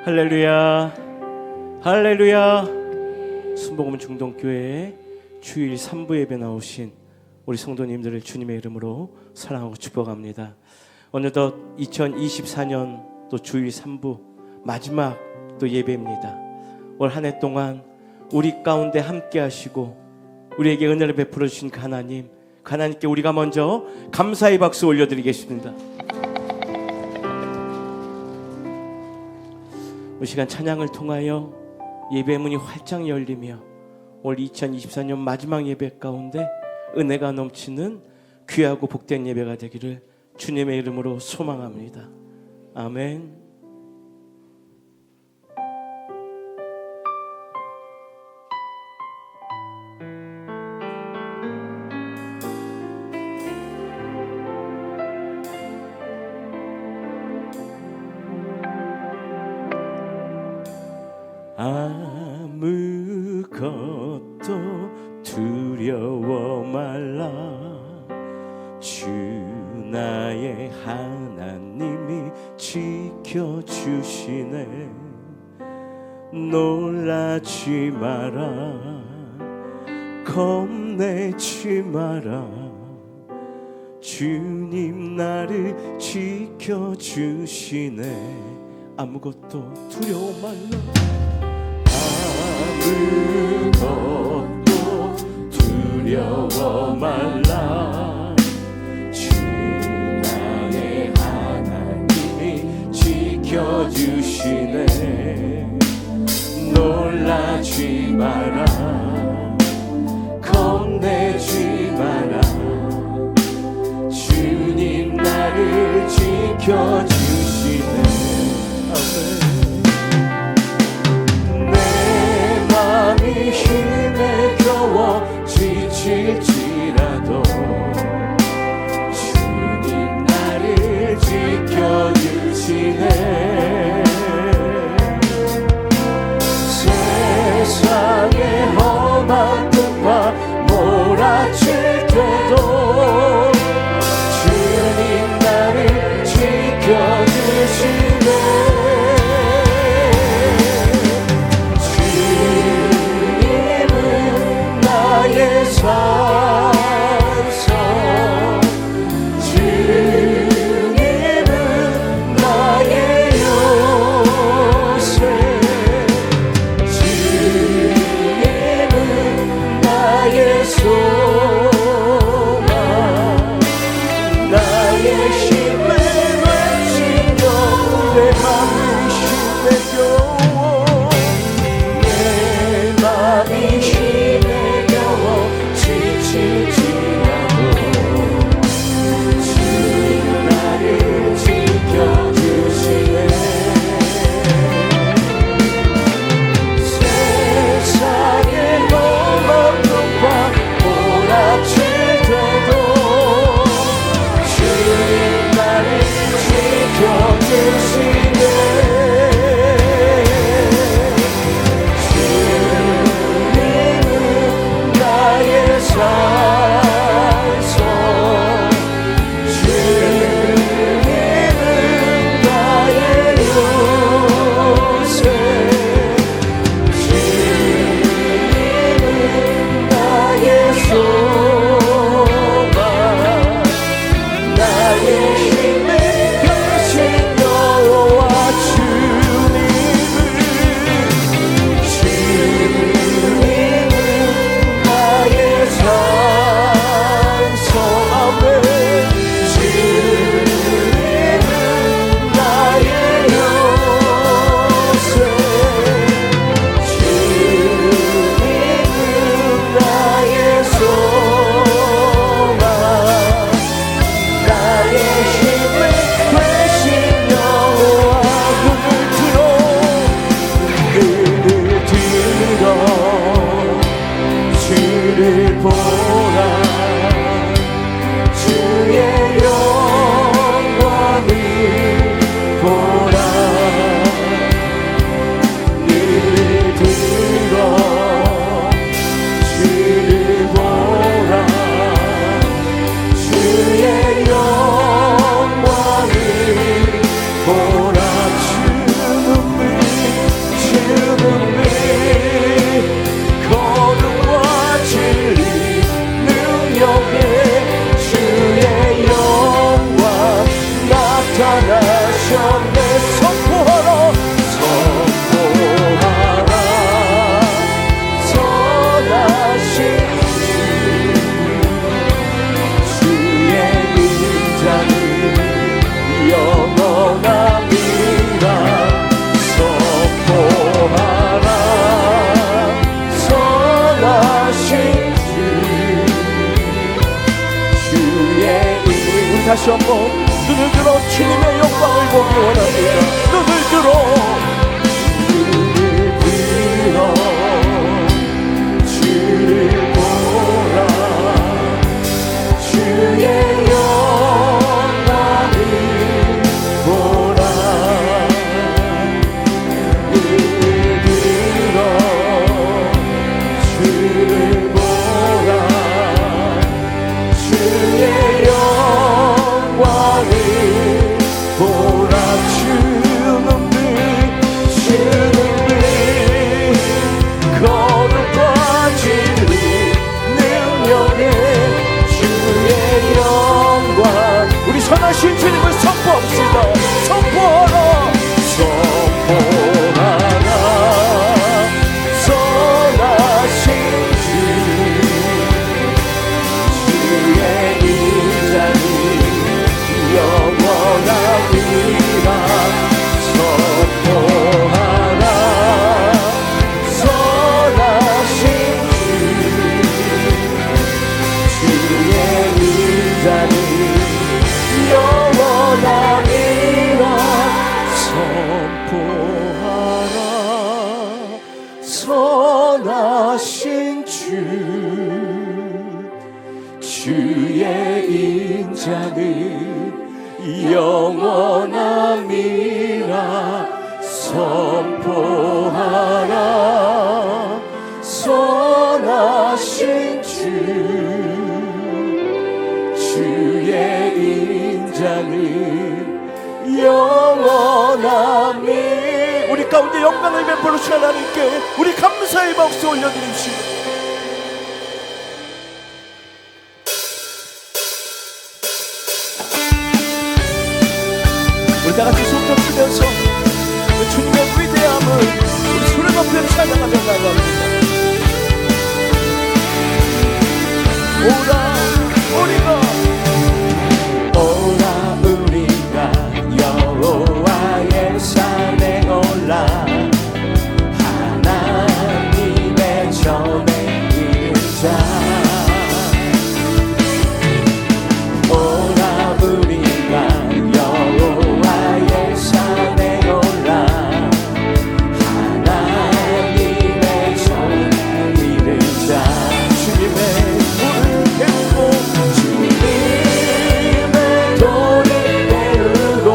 할렐루야, 할렐루야. 순복음 중동교회에 주일 3부 예배 나오신 우리 성도님들을 주님의 이름으로 사랑하고 축복합니다. 어느덧 2024년 또 주일 3부 마지막 또 예배입니다. 올 한 해 동안 우리 가운데 함께 하시고 우리에게 은혜를 베풀어 주신 하나님께 우리가 먼저 감사의 박수 올려드리겠습니다. 이 시간 찬양을 통하여 예배 문이 활짝 열리며 올 2024년 마지막 예배 가운데 은혜가 넘치는 귀하고 복된 예배가 되기를 주님의 이름으로 소망합니다. 아멘. 아무것도 두려워 말라. 주 나의 하나님이 지켜주시네. 놀라지 마라, 겁내지 마라. 주님 나를 지켜주시네. 아무것도 두려워 말라. 아무것도 두려워 말라. 주 나의 하나님이 지켜주시네. 놀라지 마라, 겁내지 마라. 주님 나를 지켜주시네. 내 힘에 겨워 지칠지라도 주님 나를 지켜주시네. 세상의 험한 틈과 몰아칠 때도 주님 나를 지켜주시네. 지켜주시네. 다시 한번 눈을 들어 주님의 영광을 보기 원합니다. 눈을 들어 주를 보라. 주의 영광을 보라. 눈을 들어 주를 보라. 주의 영광을 보라. 주는 거룩과 진리 능력의 주의 영광. 우리 선하신 주님을 선포합시다. 선포하라. 선포하라. 선하신 주 주의 인자는 영원하리라. 선포하라. 선하신 주 주의 인자는 영원하리라. 선포하라. 선하신 주 주의 인자는 영원함이라. 선포하라. 선하신 주 주의 인자는 영원함이. 우리 가운데 영광을 베풀으신 하나님께 우리 감사의 박수 올려드립시다. 우리 다같이 손 펴면서 주님의 위대함을 우리 손을 높여 찬양하며 나갑니다. 오라 우리가 여호와의 산에 올라 하나님의 전에 이르자. 오라 우리가 여호와의 산에 올라 하나님의 전에 이르자. 주님의 돌을 배우고 주님의 돌을 배우고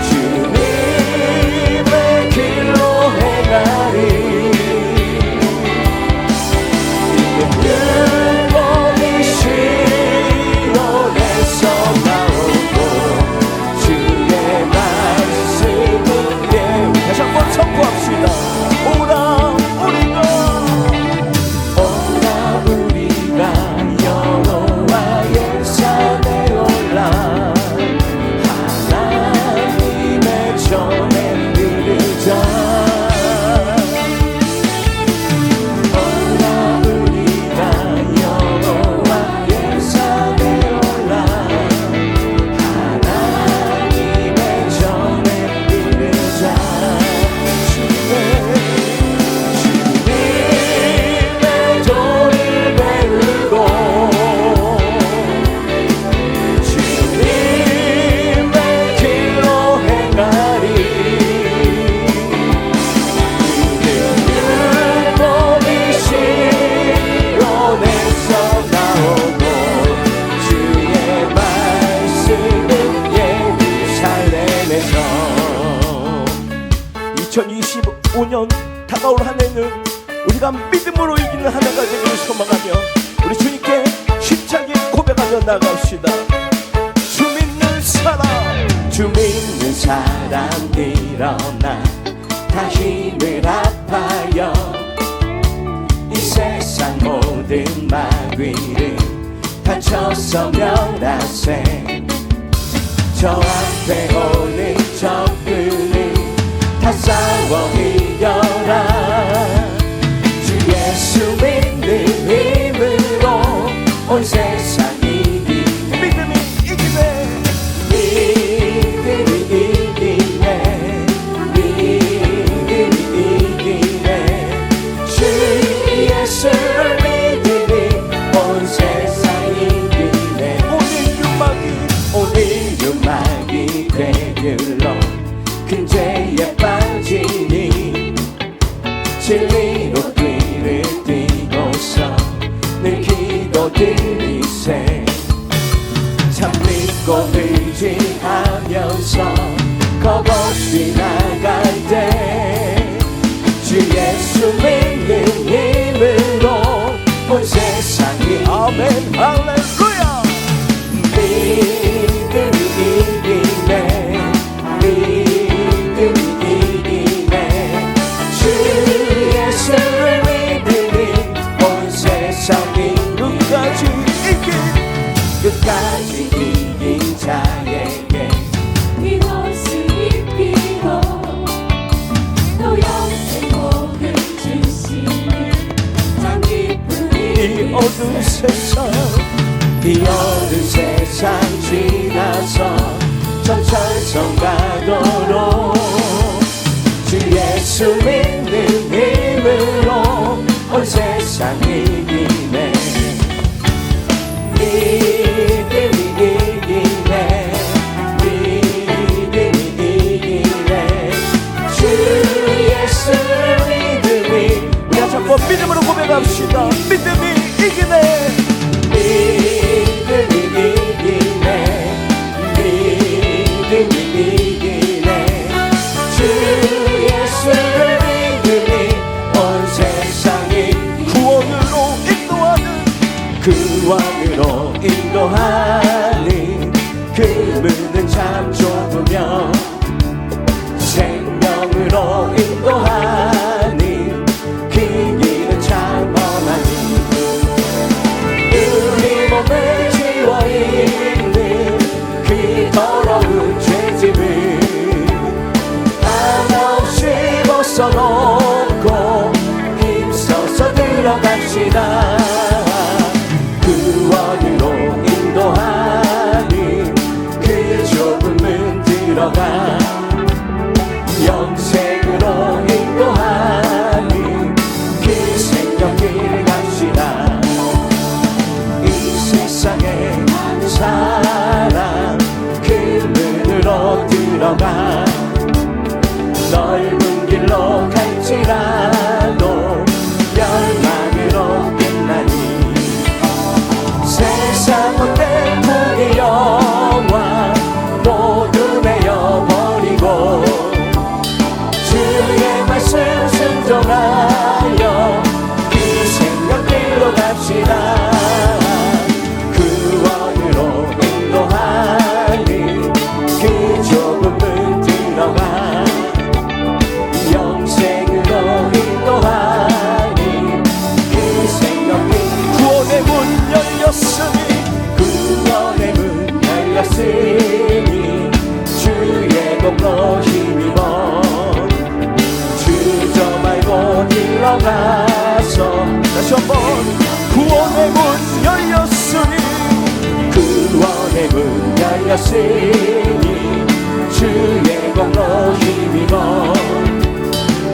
주님의 길로 행하리. 율법이 시온에서 나오고 주의 말씀은 다시 한번 선포합시다. 오라 우리가 여호와의 산에 올라 하나님의 전에 이르자. 오라 우리가 여호와의 산에 올라 하나님의 전에 이르자. 주님의 돌을 배우고 주님의 길로 행하리. 율법이 시온에서 나오고 주의 말씀은 예루살렘에서. 2025년 다가올 한 해는 우리가 믿음으로 이기는 한 해가 되기를 소망하며 우리 주님께 힘차게 고백하며 나갑시다. 주 믿는 사람 일어나 다 힘을 합하여 이 세상 모든 마귀를 다쳐서 멸하세. 저 앞에 오는 적들을 다 싸워 이겨라. 주 예수 믿는 힘으로 온 세상이 믿음이 이기네. 주 예수를 믿으니 온 세상이 이기네. 흘러 근죄에 빠지니 진리로 길을 뛰고서 늘 기도드리세 참 믿고 의지하면서 겁없이 나갈 때 주 예수 믿는 힘으로 온 세상이 아멘 할렐루야 믿음이 이기네 믿음이 이기네 주 예수를 믿으니 온 세상이 끝까지 이긴 자에게 이것을 입히고 또 영생 복을 주시니 참 기쁘니 이 어두운 세상 지나서 전철선 가도록 주 예수 믿는 힘으로 온 세상 이기네 믿음이 이기네 믿음이 이기네 주 예수를 믿음이 우리 한번 믿음으로 고백합시다 믿음이 이기네 믿음이 이기네 믿음이 이기네 주 예수를 믿음이 온 세상이 구원으로 인도하는 그 문은 참 좁으며 생명으로 인도하는 그 길은 참 험하니 우리 몸을 지워있는 그 더러운 죄짐을 한없이 벗어놓고 힘써서 들어갑시다 구원으로 인도하는 그 좁은 문 들어가 영생으로 인도하는 그 생명길 갑시다 이 세상에 사랑 그 문으로 들어가 넓은 길로 갈지라도 멸망으로 끝나니 세상 못된 무기 영화 모두 내어버리고 주의 말씀 순종하여 그 생명길로 갑시다 구원으로 인도하는 그 좁은 문 들어가 영생으로 인도하는 그 생명길 구원의 문 열렸으니 구원의 문 열렸으니 주의 공로 힘입어 주저 말고 들어가서 다시 한번 구원의 문 열렸으니 구원의 문 열렸으니 주의 공로 힘입어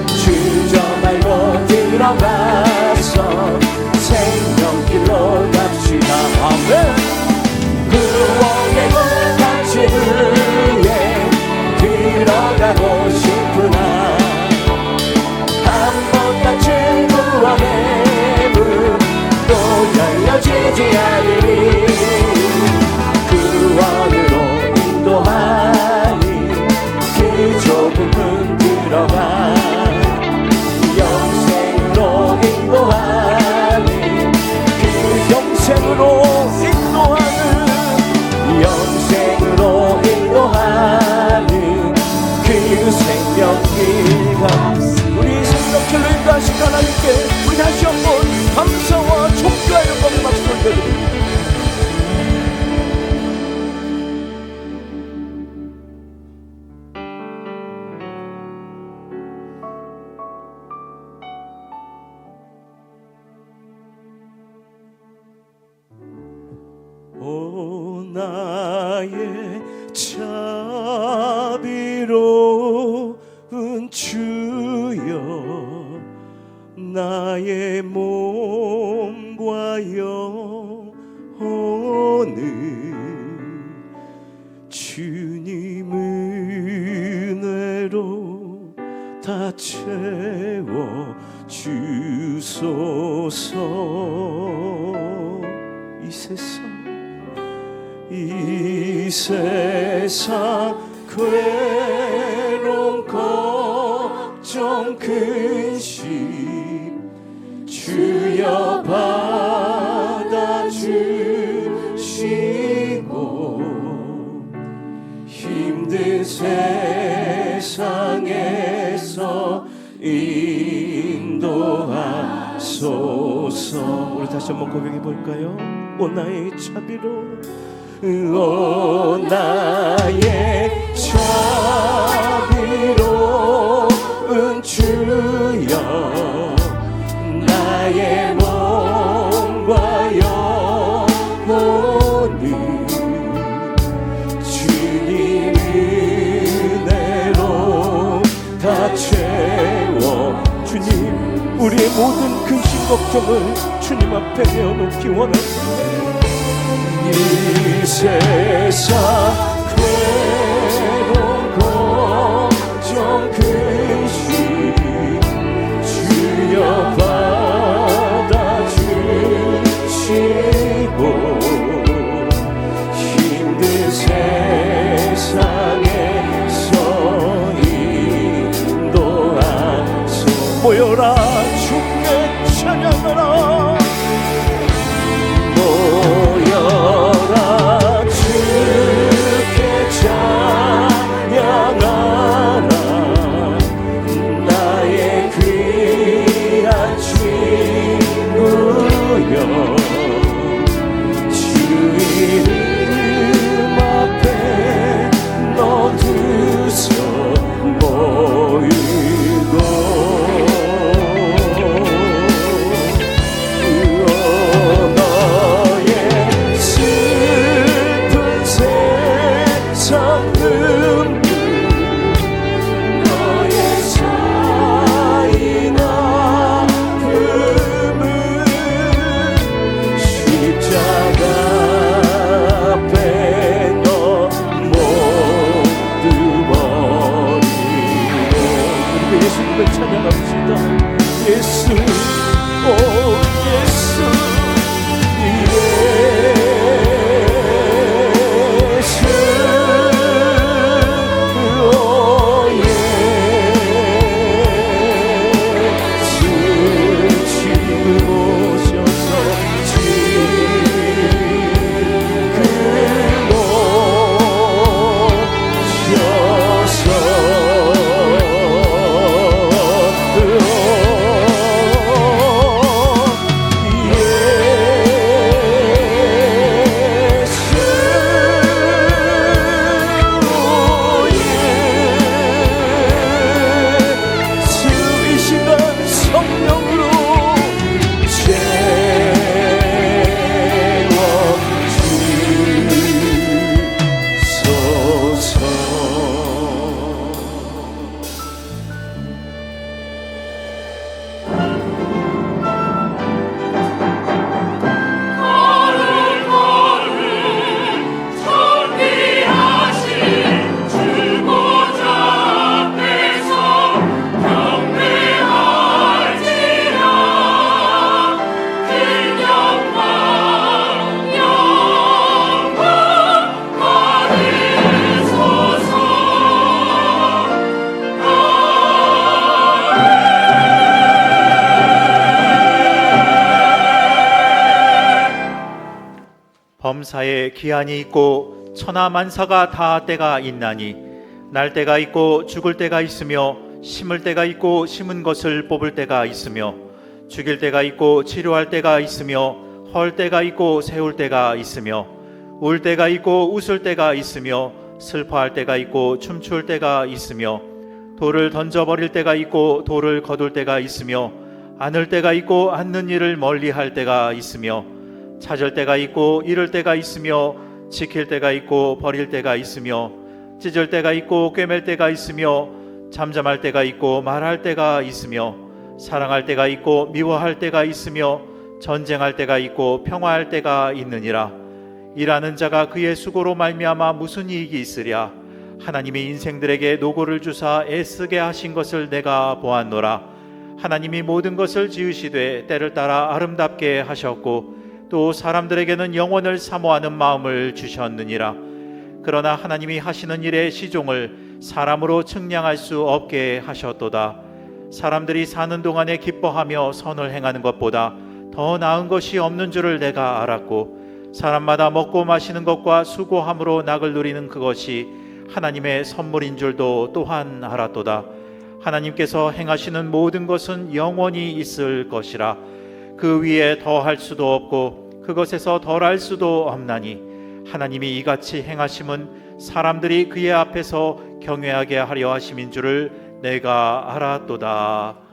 주저 말고 들어가서 생명길로 갑시다 아멘 구원의 문 닫히에 들어가고 싶으나 한 번 닫힌 구원의 문 또 열려지지 않으니 구원으로 인도하 채워 주소서. 이 세상 괴로움 걱정 근심 주여 받아주시고 힘든 세상에서 인도하소서. 우리 다시 한번 고백해 볼까요? 오 나의 자비로, 오 나의 자비로운 주여, 나의 몸과 영혼을 주님 은혜로 다 채워. 주님, 우리의 모든 근심 걱정을 주님 앞에 내어놓기 원합니다. 이 세상 괴로운 걱정 근심 주여 받아주시고 힘든 세상에서 인도하소. 모여라 주께 찬양하라. 모여라 주께 찬양하라. 나의 귀한 친구여, 주 이름 앞에 너두서 모이고 찬양합시다. 예수, 오 예수, 예수, 오 예수, 지금 오셔서 지금 오셔서 범사에 기한이 있고 천하만사가 다 때가 있나니 날 때가 있고 죽을 때가 있으며 심을 때가 있고 심은 것을 뽑을 때가 있으며 죽일 때가 있고 치료할 때가 있으며 헐 때가 있고 세울 때가 있으며 울 때가 있고 웃을 때가 있으며 슬퍼할 때가 있고 춤출 때가 있으며 돌을 던져버릴 때가 있고 돌을 거둘 때가 있으며 안을 때가 있고 않는 일을 멀리할 때가 있으며 찾을 때가 있고 잃을 때가 있으며 지킬 때가 있고 버릴 때가 있으며 찢을 때가 있고 꿰맬 때가 있으며 잠잠할 때가 있고 말할 때가 있으며 사랑할 때가 있고 미워할 때가 있으며 전쟁할 때가 있고 평화할 때가 있느니라. 일하는 자가 그의 수고로 말미암아 무슨 이익이 있으랴. 하나님이 인생들에게 노고를 주사 애쓰게 하신 것을 내가 보았노라. 하나님이 모든 것을 지으시되 때를 따라 아름답게 하셨고 또 사람들에게는 영원을 사모하는 마음을 주셨느니라. 그러나 하나님이 하시는 일의 시종을 사람으로 측량할 수 없게 하셨도다. 사람들이 사는 동안에 기뻐하며 선을 행하는 것보다 더 나은 것이 없는 줄을 내가 알았고 사람마다 먹고 마시는 것과 수고함으로 낙을 누리는 그것이 하나님의 선물인 줄도 또한 알았도다. 하나님께서 행하시는 모든 것은 영원히 있을 것이라. 그 위에 더할 수도 없고 그것에서 덜할 수도 없나니 하나님이 이같이 행하심은 사람들이 그의 앞에서 경외하게 하려 하심인 줄을 내가 알았도다.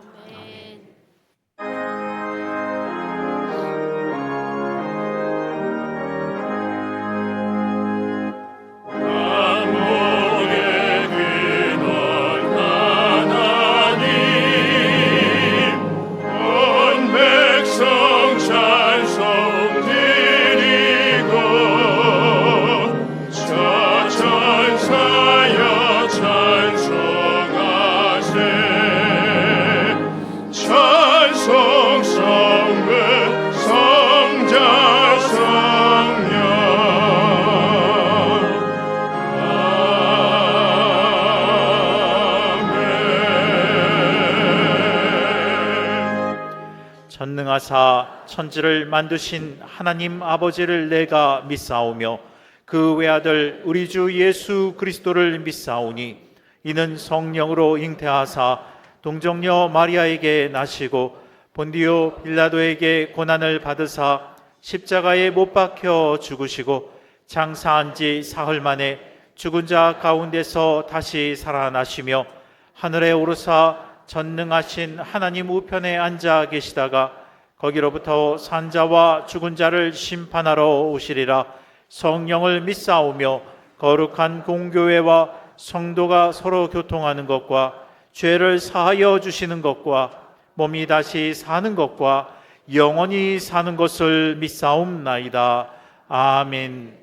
전능하사 천지를 만드신 하나님 아버지를 내가 믿사오며 그 외아들 우리 주 예수 그리스도를 믿사오니 이는 성령으로 잉태하사 동정녀 마리아에게 나시고 본디오 빌라도에게 고난을 받으사 십자가에 못 박혀 죽으시고 장사한 지 사흘 만에 죽은 자 가운데서 다시 살아나시며 하늘에 오르사 전능하신 하나님 우편에 앉아 계시다가 거기로부터 산자와 죽은 자를 심판하러 오시리라. 성령을 믿사오며 거룩한 공교회와 성도가 서로 교통하는 것과 죄를 사하여 주시는 것과 몸이 다시 사는 것과 영원히 사는 것을 믿사옵나이다. 아멘.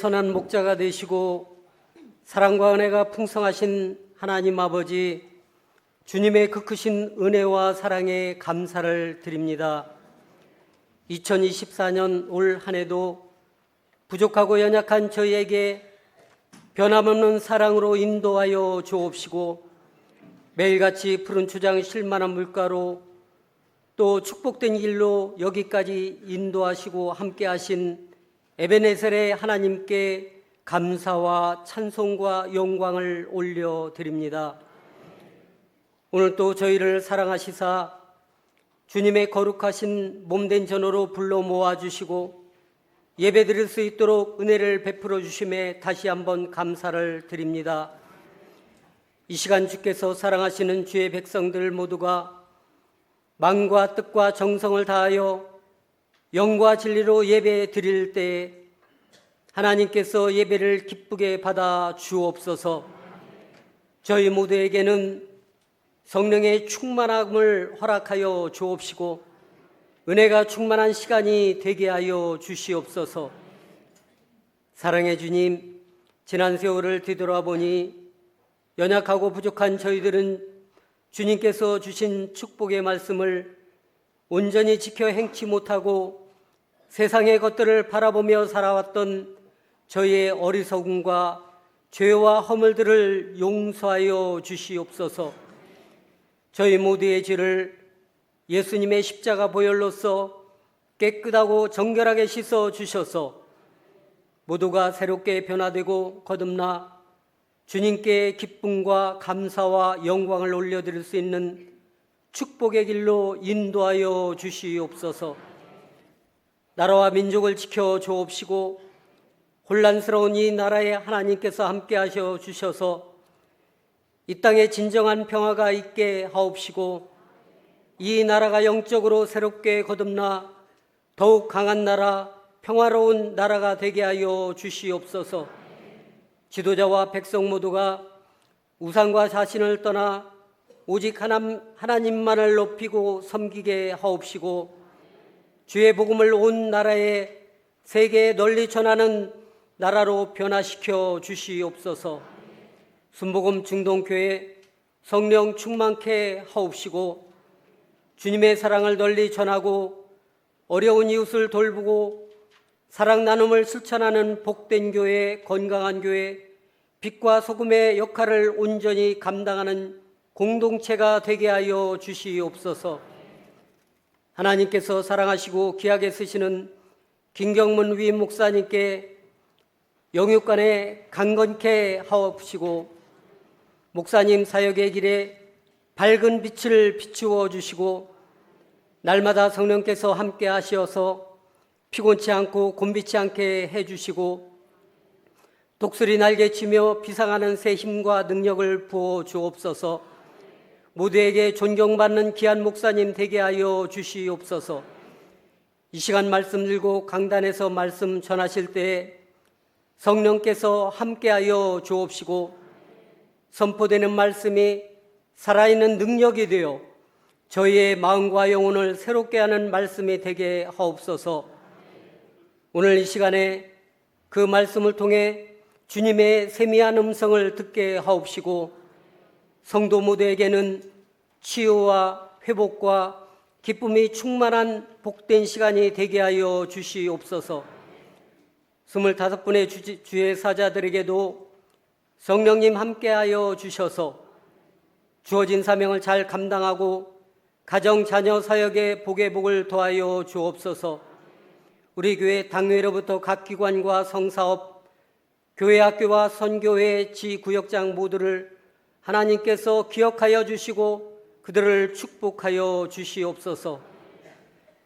선한 목자가 되시고 사랑과 은혜가 풍성하신 하나님 아버지, 주님의 그 크신 은혜와 사랑에 감사를 드립니다. 2024년 올 한 해도 부족하고 연약한 저희에게 변함없는 사랑으로 인도하여 주옵시고, 매일같이 푸른 초장 실만한 물가로 또 축복된 길로 여기까지 인도하시고 함께하신 에베네셀의 하나님께 감사와 찬송과 영광을 올려드립니다. 오늘 또 저희를 사랑하시사 주님의 거룩하신 몸된 전으로 불러 모아주시고 예배드릴 수 있도록 은혜를 베풀어 주심에 다시 한번 감사를 드립니다. 이 시간 주께서 사랑하시는 주의 백성들 모두가 마음과 뜻과 정성을 다하여 영과 진리로 예배 드릴 때에 하나님께서 예배를 기쁘게 받아 주옵소서. 저희 모두에게는 성령의 충만함을 허락하여 주옵시고 은혜가 충만한 시간이 되게 하여 주시옵소서. 사랑의 주님, 지난 세월을 뒤돌아보니 연약하고 부족한 저희들은 주님께서 주신 축복의 말씀을 온전히 지켜 행치 못하고 세상의 것들을 바라보며 살아왔던 저희의 어리석음과 죄와 허물들을 용서하여 주시옵소서. 저희 모두의 죄를 예수님의 십자가 보혈로서 깨끗하고 정결하게 씻어 주셔서 모두가 새롭게 변화되고 거듭나 주님께 기쁨과 감사와 영광을 올려드릴 수 있는 축복의 길로 인도하여 주시옵소서. 나라와 민족을 지켜 주옵시고 혼란스러운 이 나라에 하나님께서 함께 하셔 주셔서 이 땅에 진정한 평화가 있게 하옵시고 이 나라가 영적으로 새롭게 거듭나 더욱 강한 나라, 평화로운 나라가 되게 하여 주시옵소서. 지도자와 백성 모두가 우상과 자신을 떠나 오직 하나님만을 높이고 섬기게 하옵시고 주의 복음을 온 나라에 세계에 널리 전하는 나라로 변화시켜 주시옵소서. 순복음 중동교회 성령 충만케 하옵시고 주님의 사랑을 널리 전하고 어려운 이웃을 돌보고 사랑 나눔을 실천하는 복된 교회, 건강한 교회, 빛과 소금의 역할을 온전히 감당하는 공동체가 되게 하여 주시옵소서. 하나님께서 사랑하시고 귀하게 쓰시는 김경문 위임 목사님께 영육간에 강건케 하옵시고 목사님 사역의 길에 밝은 빛을 비추어 주시고 날마다 성령께서 함께 하시어서 피곤치 않고 곤비치 않게 해주시고 독수리 날개치며 비상하는 새 힘과 능력을 부어 주옵소서. 모두에게 존경받는 귀한 목사님 되게 하여 주시옵소서. 이 시간 말씀 들고 강단에서 말씀 전하실 때에 성령께서 함께하여 주옵시고 선포되는 말씀이 살아있는 능력이 되어 저희의 마음과 영혼을 새롭게 하는 말씀이 되게 하옵소서. 오늘 이 시간에 그 말씀을 통해 주님의 세미한 음성을 듣게 하옵시고 성도 모두에게는 치유와 회복과 기쁨이 충만한 복된 시간이 되게 하여 주시옵소서. 25분의 주의 사자들에게도 성령님 함께하여 주셔서 주어진 사명을 잘 감당하고 가정, 자녀, 사역의 복의 복을 더하여 주옵소서. 우리 교회 당회로부터 각 기관과 성사업, 교회 학교와 선교회 지구역장 모두를 하나님께서 기억하여 주시고 그들을 축복하여 주시옵소서.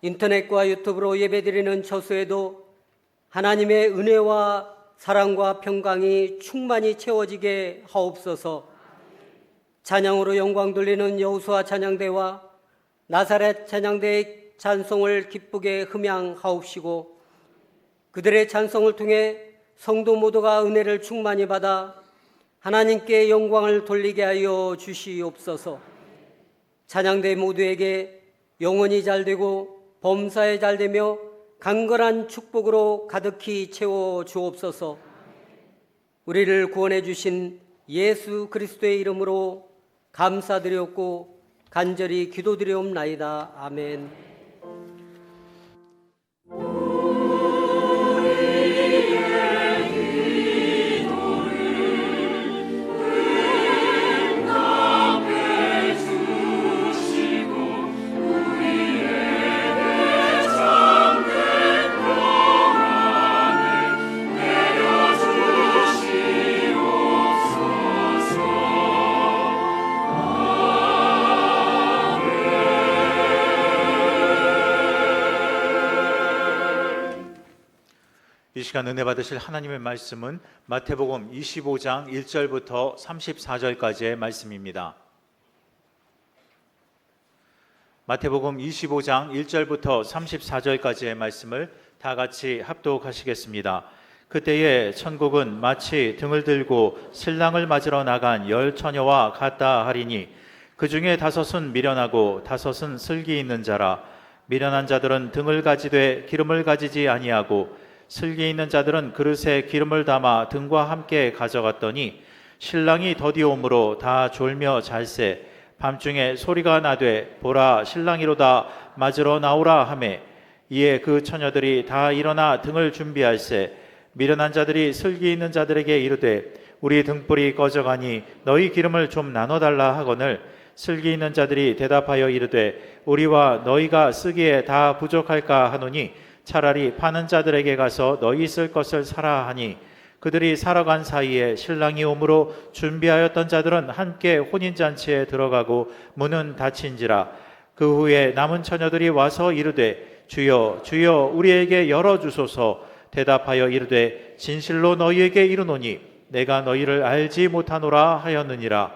인터넷과 유튜브로 예배드리는 저수에도 하나님의 은혜와 사랑과 평강이 충만히 채워지게 하옵소서. 찬양으로 영광 돌리는 여호수아 찬양대와 나사렛 찬양대의 찬송을 기쁘게 흠양하옵시고 그들의 찬송을 통해 성도 모두가 은혜를 충만히 받아 하나님께 영광을 돌리게 하여 주시옵소서. 찬양대 모두에게 영혼이 잘되고 범사에 잘되며 강건한 축복으로 가득히 채워 주옵소서. 우리를 구원해 주신 예수 그리스도의 이름으로 감사드렸고 간절히 기도드리옵나이다. 아멘. 이 시간 은혜 받으실 하나님의 말씀은 마태복음 25장 1절부터 34절까지의 말씀입니다. 마태복음 25장 1절부터 34절까지의 말씀을 다 같이 합독하시겠습니다. 그때에 천국은 마치 등을 들고 신랑을 맞으러 나간 10 처녀와 같다 하리니 그 중에 5은 미련하고 5은 슬기 있는 자라. 미련한 자들은 등을 가지되 기름을 가지지 아니하고 슬기 있는 자들은 그릇에 기름을 담아 등과 함께 가져갔더니 신랑이 더디오므로 다 졸며 잘세. 밤중에 소리가 나되 보라 신랑이로다 맞으러 나오라 하매 이에 그 처녀들이 다 일어나 등을 준비할세. 미련한 자들이 슬기 있는 자들에게 이르되 우리 등불이 꺼져가니 너희 기름을 좀 나눠달라 하거늘 슬기 있는 자들이 대답하여 이르되 우리와 너희가 쓰기에 다 부족할까 하노니 차라리 파는 자들에게 가서 너희 쓸 것을 사라 하니 그들이 사러 간 사이에 신랑이 오므로 준비하였던 자들은 함께 혼인잔치에 들어가고 문은 닫힌지라. 그 후에 남은 처녀들이 와서 이르되 주여 주여 우리에게 열어주소서. 대답하여 이르되 진실로 너희에게 이르노니 내가 너희를 알지 못하노라 하였느니라.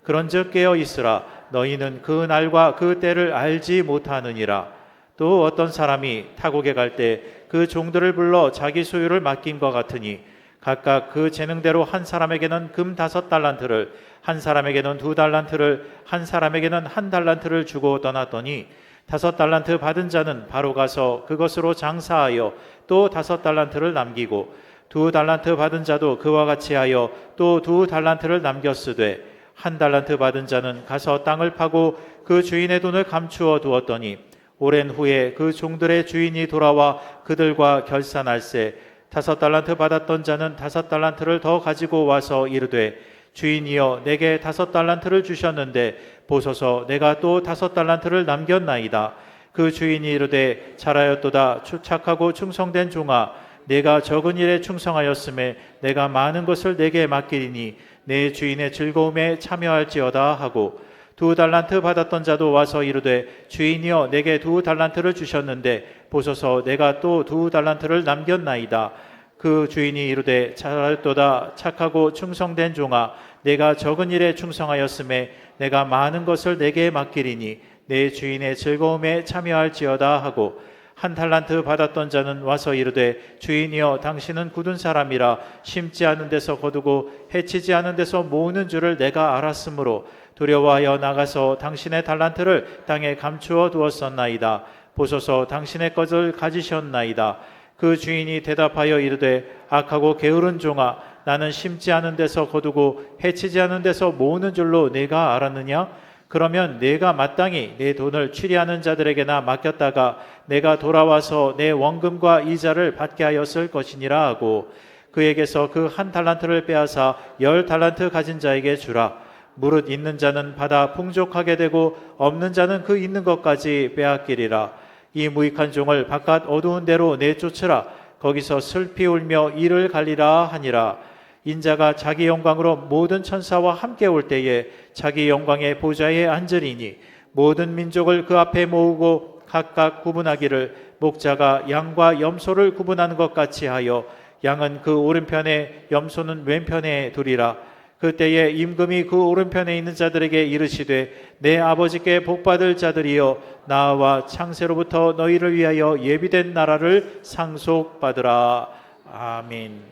그런즉 깨어 있으라. 너희는 그 날과 그 때를 알지 못하느니라. 또 어떤 사람이 타국에 갈 때 그 종들을 불러 자기 소유를 맡긴 것 같으니 각각 그 재능대로 한 사람에게는 금 5달란트를, 한 사람에게는 2달란트를, 한 사람에게는 1달란트를 주고 떠났더니 5달란트 받은 자는 바로 가서 그것으로 장사하여 또 5달란트를 남기고 2달란트 받은 자도 그와 같이 하여 또 2달란트를 남겼으되 1달란트 받은 자는 가서 땅을 파고 그 주인의 돈을 감추어 두었더니 오랜 후에 그 종들의 주인이 돌아와 그들과 결산할세. 5달란트 받았던 자는 5달란트를 더 가지고 와서 이르되 주인이여 내게 5달란트를 주셨는데 보소서 내가 또 5달란트를 남겼나이다. 그 주인이 이르되 잘하였도다 착하고 충성된 종아 내가 적은 일에 충성하였음에 내가 많은 것을 내게 맡기리니 내 주인의 즐거움에 참여할지어다 하고 2달란트 받았던 자도 와서 이르되 주인이여 내게 2달란트를 주셨는데 보소서 내가 또 2달란트를 남겼나이다. 그 주인이 이르되 잘하였도다 착하고 충성된 종아 내가 적은 일에 충성하였음에 내가 많은 것을 내게 맡기리니 내 주인의 즐거움에 참여할지어다 하고 1달란트 받았던 자는 와서 이르되 주인이여 당신은 굳은 사람이라 심지 않은 데서 거두고 해치지 않은 데서 모으는 줄을 내가 알았으므로 두려워하여 나가서 당신의 달란트를 땅에 감추어 두었었나이다. 보소서 당신의 것을 가지셨나이다. 그 주인이 대답하여 이르되 악하고 게으른 종아 나는 심지 않은 데서 거두고 해치지 않은 데서 모으는 줄로 내가 알았느냐? 그러면 내가 마땅히 내 돈을 취리하는 자들에게나 맡겼다가 내가 돌아와서 내 원금과 이자를 받게 하였을 것이니라 하고 그에게서 그 1달란트를 빼앗아 10달란트 가진 자에게 주라. 무릇 있는 자는 받아 풍족하게 되고 없는 자는 그 있는 것까지 빼앗기리라. 이 무익한 종을 바깥 어두운 데로 내쫓으라. 거기서 슬피 울며 이를 갈리라 하니라. 인자가 자기 영광으로 모든 천사와 함께 올 때에 자기 영광의 보좌에 앉으리니 모든 민족을 그 앞에 모으고 각각 구분하기를 목자가 양과 염소를 구분하는 것 같이 하여 양은 그 오른편에 염소는 왼편에 두리라. 그때에 임금이 그 오른편에 있는 자들에게 이르시되 내 아버지께 복받을 자들이여 나와 창세로부터 너희를 위하여 예비된 나라를 상속받으라. 아멘.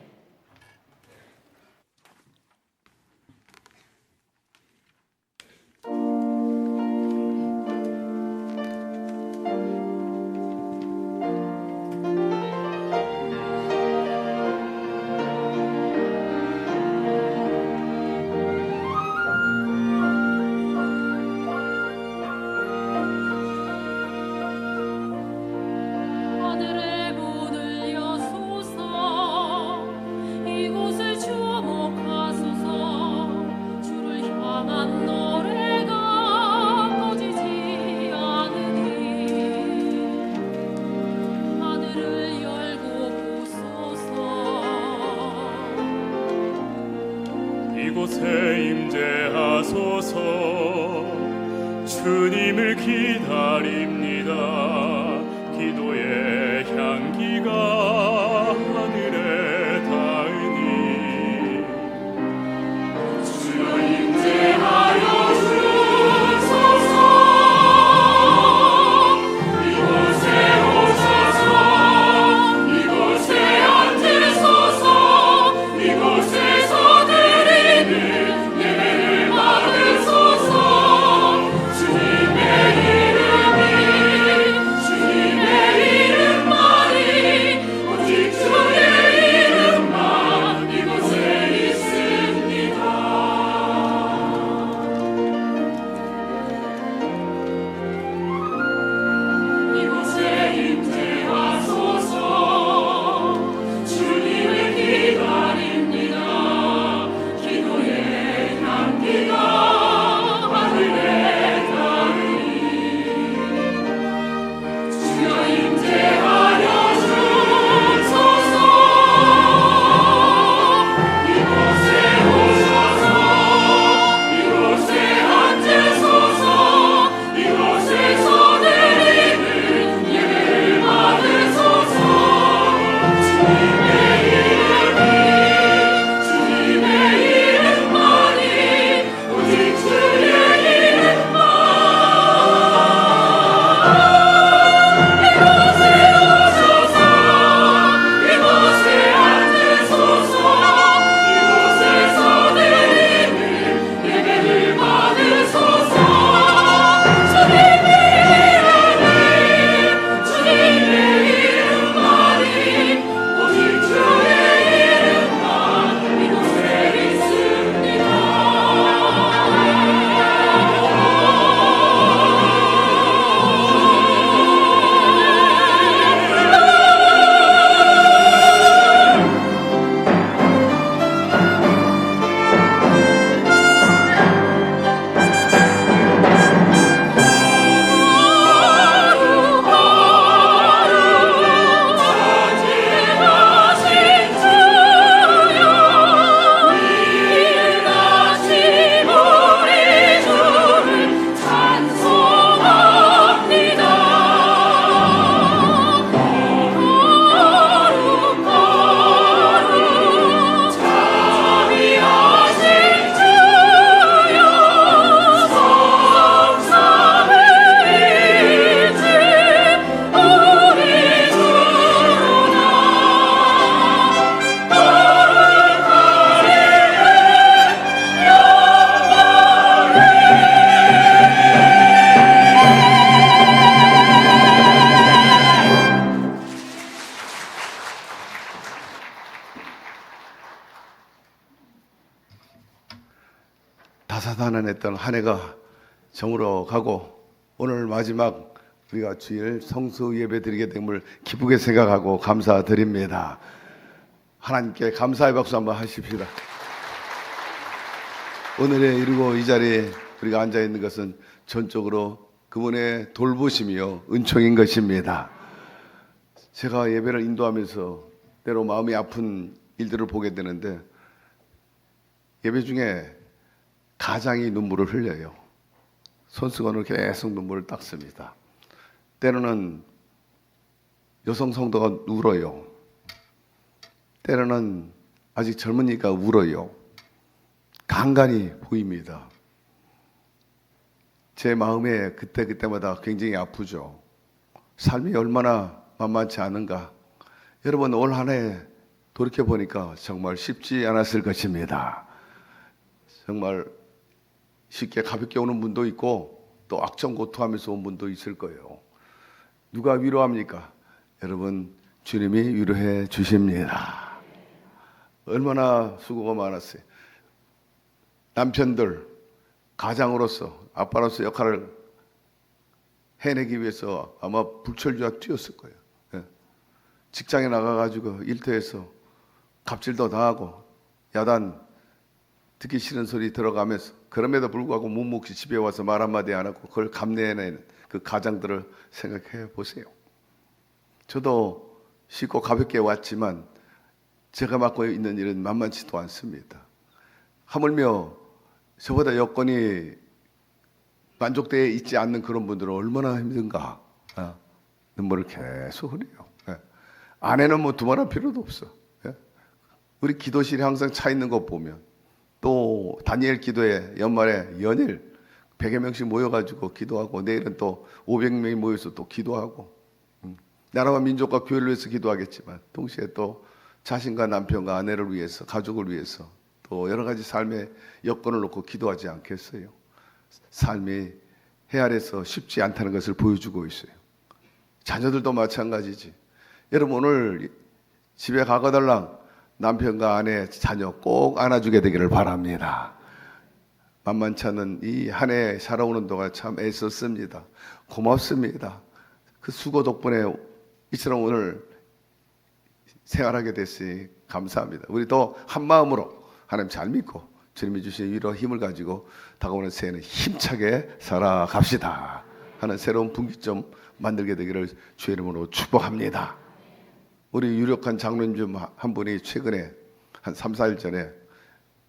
임재하소서. 주님을 기다립니다. 기도의 향기가 하늘에 닿으니 주여 임재하여 주소서. 이곳에 오셔서 이곳에 앉으소서. 이곳에서 드리는 예배를 받으소서. 주님의 이름만이 오직 주의 이름만 이곳에 있습니다. 이곳에 임재하소서. 주님을 기다립니다. 기도의 향기가 하늘에 닿으니 주여 임재하여 주소서. 이곳에 오셔서 이곳에 앉으소서. 이곳에서 드리는 예배를 받으소서. 주님의 이름만이 오직 주의 이름만 이곳에 오셔서 이곳에 앉으소서. 이곳에서 드리는 예배를 받으소서. 주님의 이름만이 오직 주의 이름만 이곳에 있습니다. 다사다난했던 한 해가 저물어 가고 오늘 마지막 우리가 주일 성수 예배 드리게 됨을 기쁘게 생각하고 감사드립니다. 하나님께 감사의 박수 한번 하십시다. 오늘에 이르고 이 자리에 우리가 앉아 있는 것은 전적으로 그분의 돌보심이요 은총인 것입니다. 제가 예배를 인도하면서 때로 마음이 아픈 일들을 보게 되는데 예배 중에 가장이 눈물을 흘려요. 손수건으로 계속 눈물을 닦습니다. 때로는 여성 성도가 울어요. 때로는 아직 젊으니까 울어요. 간간히 보입니다. 제 마음에 그때마다 굉장히 아프죠. 삶이 얼마나 만만치 않은가. 여러분 올 한 해 돌이켜보니까 정말 쉽지 않았을 것입니다. 정말 쉽게 가볍게 오는 분도 있고 또 악정고투하면서 온 분도 있을 거예요. 누가 위로합니까? 여러분 주님이 위로해 주십니다. 얼마나 수고가 많았어요. 남편들 가장으로서 아빠로서 역할을 해내기 위해서 아마 불철주야 뛰었을 거예요. 직장에 나가가지고 일터에서 갑질도 당하고 야단 듣기 싫은 소리 들어가면서 그럼에도 불구하고 묵묵히 집에 와서 말 한마디 안 하고 그걸 감내해내는 그 가장들을 생각해 보세요. 저도 쉽고 가볍게 왔지만 제가 맡고 있는 일은 만만치도 않습니다. 하물며 저보다 여건이 만족되어 있지 않는 그런 분들은 얼마나 힘든가. 눈물을 계속 흘려요. 아내는 뭐 두말할 필요도 없어. 우리 기도실에 항상 차 있는 거 보면, 또 다니엘 기도회 연말에 연일 100여 명씩 모여가지고 기도하고, 내일은 또 500명이 모여서 또 기도하고, 나라와 민족과 교회를 위해서 기도하겠지만 동시에 또 자신과 남편과 아내를 위해서, 가족을 위해서, 또 여러 가지 삶의 여건을 놓고 기도하지 않겠어요? 삶이 해 아래서 쉽지 않다는 것을 보여주고 있어요. 자녀들도 마찬가지지. 여러분, 오늘 집에 가거들랑 남편과 아내, 자녀 꼭 안아주게 되기를 바랍니다. 만만치 않은 이 한 해 살아오는 동안 참 애썼습니다. 고맙습니다. 그 수고 덕분에 이처럼 오늘 생활하게 됐으니 감사합니다. 우리 더 한마음으로 하나님 잘 믿고 주님이 주신 위로 힘을 가지고 다가오는 새해는 힘차게 살아갑시다 하는 새로운 분기점 만들게 되기를 주의 이름으로 축복합니다. 우리 유력한 장로님 중 한 분이 최근에 한 3, 4일 전에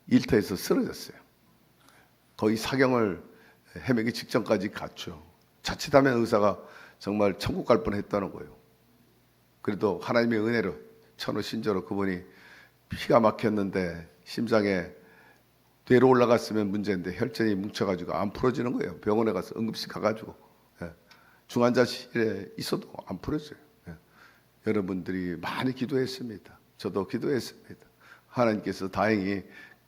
일터에서 쓰러졌어요. 거의 사경을 헤매기 직전까지 갔죠. 자칫하면 의사가 정말 천국 갈 뻔했다는 거예요. 그래도 하나님의 은혜로 천호 신저로 그분이 피가 막혔는데 심장에 뇌로 올라갔으면 문제인데 혈전이 뭉쳐가지고 안 풀어지는 거예요. 병원에 가서 응급실 가가지고 중환자실에 있어도 안 풀어져요. 여러분들이 많이 기도했습니다. 저도 기도했습니다. 하나님께서 다행히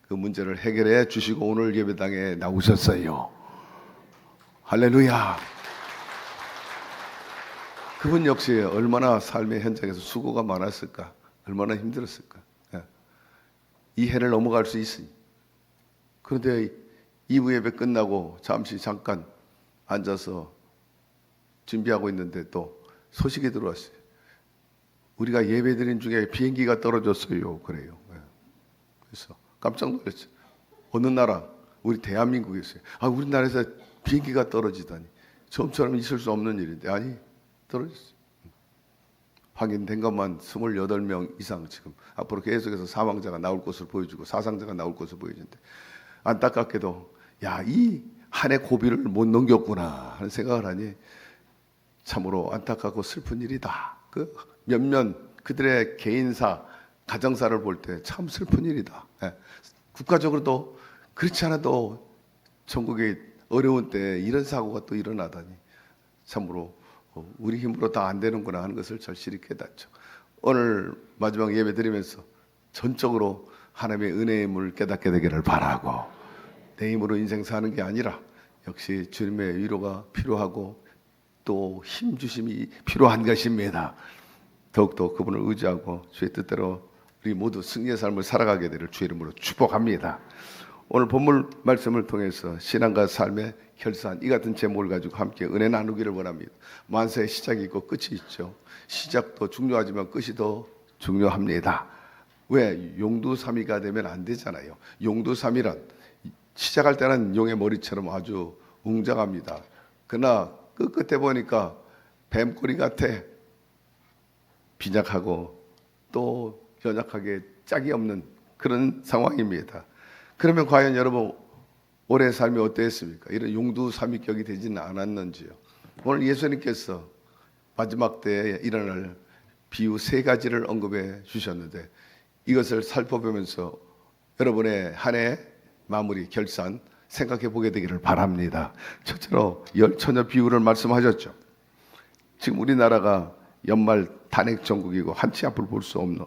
그 문제를 해결해 주시고 오늘 예배당에 나오셨어요. 할렐루야. 그분 역시 얼마나 삶의 현장에서 수고가 많았을까, 얼마나 힘들었을까. 이 해를 넘어갈 수 있으니. 그런데 2부 예배 끝나고 잠깐 앉아서 준비하고 있는데 또 소식이 들어왔어요. 우리가 예배드린 중에 비행기가 떨어졌어요. 그래요. 그래서 깜짝 놀랐죠. 어느 나라? 우리 대한민국이었어요. 우리나라에서 비행기가 떨어지다니. 처음처럼 있을 수 없는 일인데, 아니, 떨어졌어요. 확인된 것만 28명 이상 지금 앞으로 계속해서 사망자가 나올 것을 보여주고 사상자가 나올 것을 보여주는데, 안타깝게도 이 한 해 고비를 못 넘겼구나 하는 생각을 하니 참으로 안타깝고 슬픈 일이다. 그 몇몇 그들의 개인사, 가정사를 볼 때 참 슬픈 일이다. 국가적으로도 그렇지 않아도 전국의 어려운 때 이런 사고가 또 일어나다니 참으로 우리 힘으로 다 안 되는구나 하는 것을 절실히 깨닫죠. 오늘 마지막 예배 드리면서 전적으로 하나님의 은혜의 힘을 깨닫게 되기를 바라고, 내 힘으로 인생 사는 게 아니라 역시 주님의 위로가 필요하고 또 힘 주심이 필요한 것입니다. 더욱더 그분을 의지하고 주의 뜻대로 우리 모두 승리의 삶을 살아가게 되기를 주의 이름으로 축복합니다. 오늘 본문 말씀을 통해서 신앙과 삶의 결산, 이 같은 제목을 가지고 함께 은혜 나누기를 원합니다. 만세의 시작이 있고 끝이 있죠. 시작도 중요하지만 끝이 더 중요합니다. 왜? 용두삼이가 되면 안 되잖아요. 용두삼이란 시작할 때는 용의 머리처럼 아주 웅장합니다. 그러나 끝에 보니까 뱀꼬리 같아. 빈약하고 또 연약하게 짝이 없는 그런 상황입니다. 그러면 과연 여러분 올해 삶이 어땠습니까? 이런 용두삼위격이 되지는 않았는지요? 오늘 예수님께서 마지막 때에 일어날 비유 3가지를 언급해 주셨는데, 이것을 살펴보면서 여러분의 한 해 마무리 결산 생각해 보게 되기를 바랍니다. 첫째로 열처녀 비유를 말씀하셨죠. 지금 우리나라가 연말 탄핵 전국이고 한치 앞을 볼 수 없는,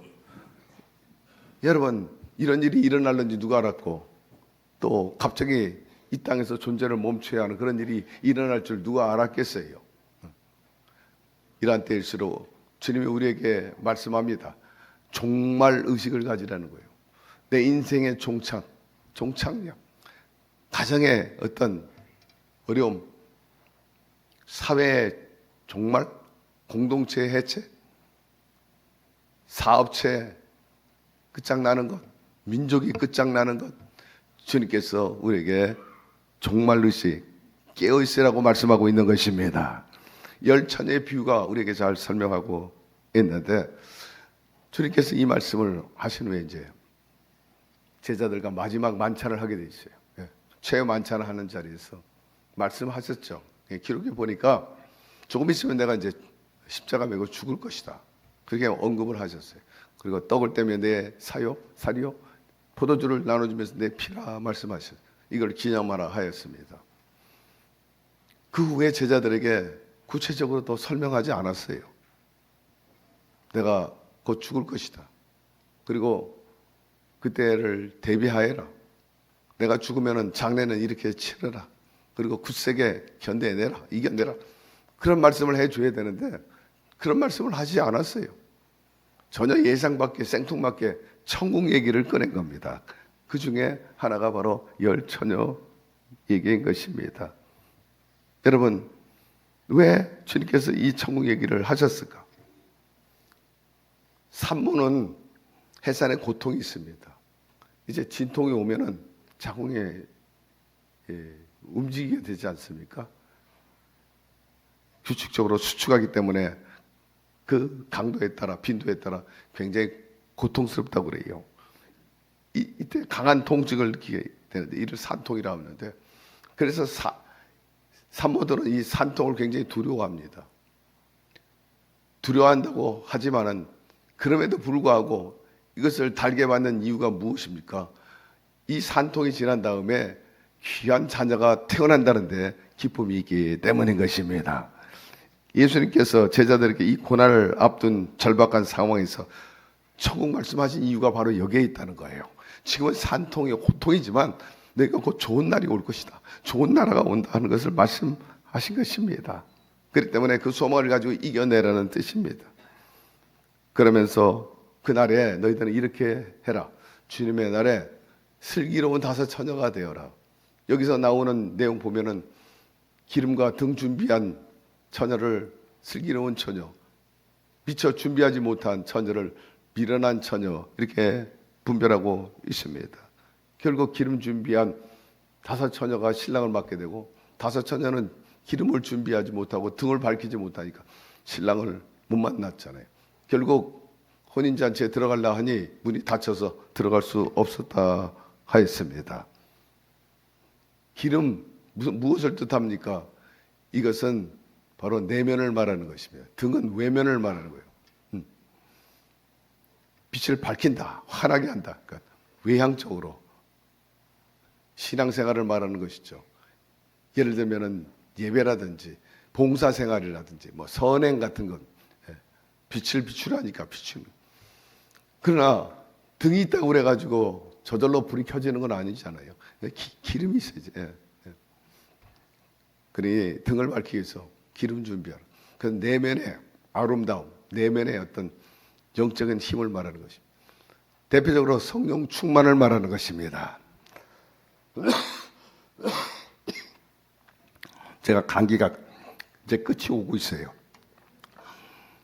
여러분 이런 일이 일어날는지 누가 알았고, 또 갑자기 이 땅에서 존재를 멈춰야 하는 그런 일이 일어날 줄 누가 알았겠어요. 이러한 때일수록 주님이 우리에게 말씀합니다. 종말 의식을 가지라는 거예요. 내 인생의 종착역, 가정의 어떤 어려움, 사회의 종말, 공동체의 해체, 사업체 끝장나는 것, 민족이 끝장나는 것, 주님께서 우리에게 종말의식, 깨어있으라고 말씀하고 있는 것입니다. 열처녀의 비유가 우리에게 잘 설명하고 있는데, 주님께서 이 말씀을 하신 후에 이제 제자들과 마지막 만찬을 하게 돼 있어요. 최후 만찬하는 자리에서 말씀하셨죠. 기록해 보니까 조금 있으면 내가 이제 십자가 메고 죽을 것이다. 그렇게 언급을 하셨어요. 그리고 떡을 떼며 내 사요, 살이요, 포도주를 나눠주면서 내 피라 말씀하셨어요. 이걸 기념하라 하였습니다. 그 후에 제자들에게 구체적으로 또 설명하지 않았어요. 내가 곧 죽을 것이다. 그리고 그때를 대비하여라. 내가 죽으면 장례는 이렇게 치러라. 그리고 굳세게 견뎌내라. 이겨내라. 그런 말씀을 해줘야 되는데 그런 말씀을 하지 않았어요. 전혀 예상 밖에 생뚱맞게 천국 얘기를 꺼낸 겁니다. 그 중에 하나가 바로 열 처녀 얘기인 것입니다. 여러분, 왜 주님께서 이 천국 얘기를 하셨을까? 산모는 해산에 고통이 있습니다. 이제 진통이 오면은 자궁에 움직이게 되지 않습니까? 규칙적으로 수축하기 때문에 그 강도에 따라 빈도에 따라 굉장히 고통스럽다고 그래요. 이때 강한 통증을 느끼게 되는데 이를 산통이라고 하는데, 그래서 산모들은 이 산통을 굉장히 두려워합니다. 두려워한다고 하지만은 그럼에도 불구하고 이것을 달게 받는 이유가 무엇입니까? 이 산통이 지난 다음에 귀한 자녀가 태어난다는데 기쁨이 있기 때문인 것입니다. 예수님께서 제자들에게 이 고난을 앞둔 절박한 상황에서 천국 말씀하신 이유가 바로 여기에 있다는 거예요. 지금은 산통이 고통이지만 내가 곧 좋은 날이 올 것이다. 좋은 나라가 온다 하는 것을 말씀하신 것입니다. 그렇기 때문에 그 소망을 가지고 이겨내라는 뜻입니다. 그러면서 그 날에 너희들은 이렇게 해라. 주님의 날에 슬기로운 다섯 처녀가 되어라. 여기서 나오는 내용 보면은 기름과 등 준비한 처녀를 슬기로운 처녀, 미처 준비하지 못한 처녀를 미련한 처녀, 이렇게 분별하고 있습니다. 결국 기름 준비한 다섯 처녀가 신랑을 맡게 되고, 다섯 처녀는 기름을 준비하지 못하고 등을 밝히지 못하니까 신랑을 못 만났잖아요. 결국 혼인잔치에 들어가려 하니 문이 닫혀서 들어갈 수 없었다 하였습니다. 기름, 무엇을 뜻합니까? 이것은 바로 내면을 말하는 것이며, 등은 외면을 말하는 거예요. 빛을 밝힌다, 환하게 한다. 그러니까 외향적으로 신앙생활을 말하는 것이죠. 예를 들면은 예배라든지 봉사생활이라든지 뭐 선행 같은 건 빛을 비추라니까 비추는. 그러나 등이 있다고 그래가지고 저절로 불이 켜지는 건 아니잖아요. 기름이 있어야지. 그러니 등을 밝히기 위해서 기름 준비하라. 그 내면의 아름다움, 내면의 어떤 영적인 힘을 말하는 것입니다. 대표적으로 성령 충만을 말하는 것입니다. 제가 감기가 이제 끝이 오고 있어요.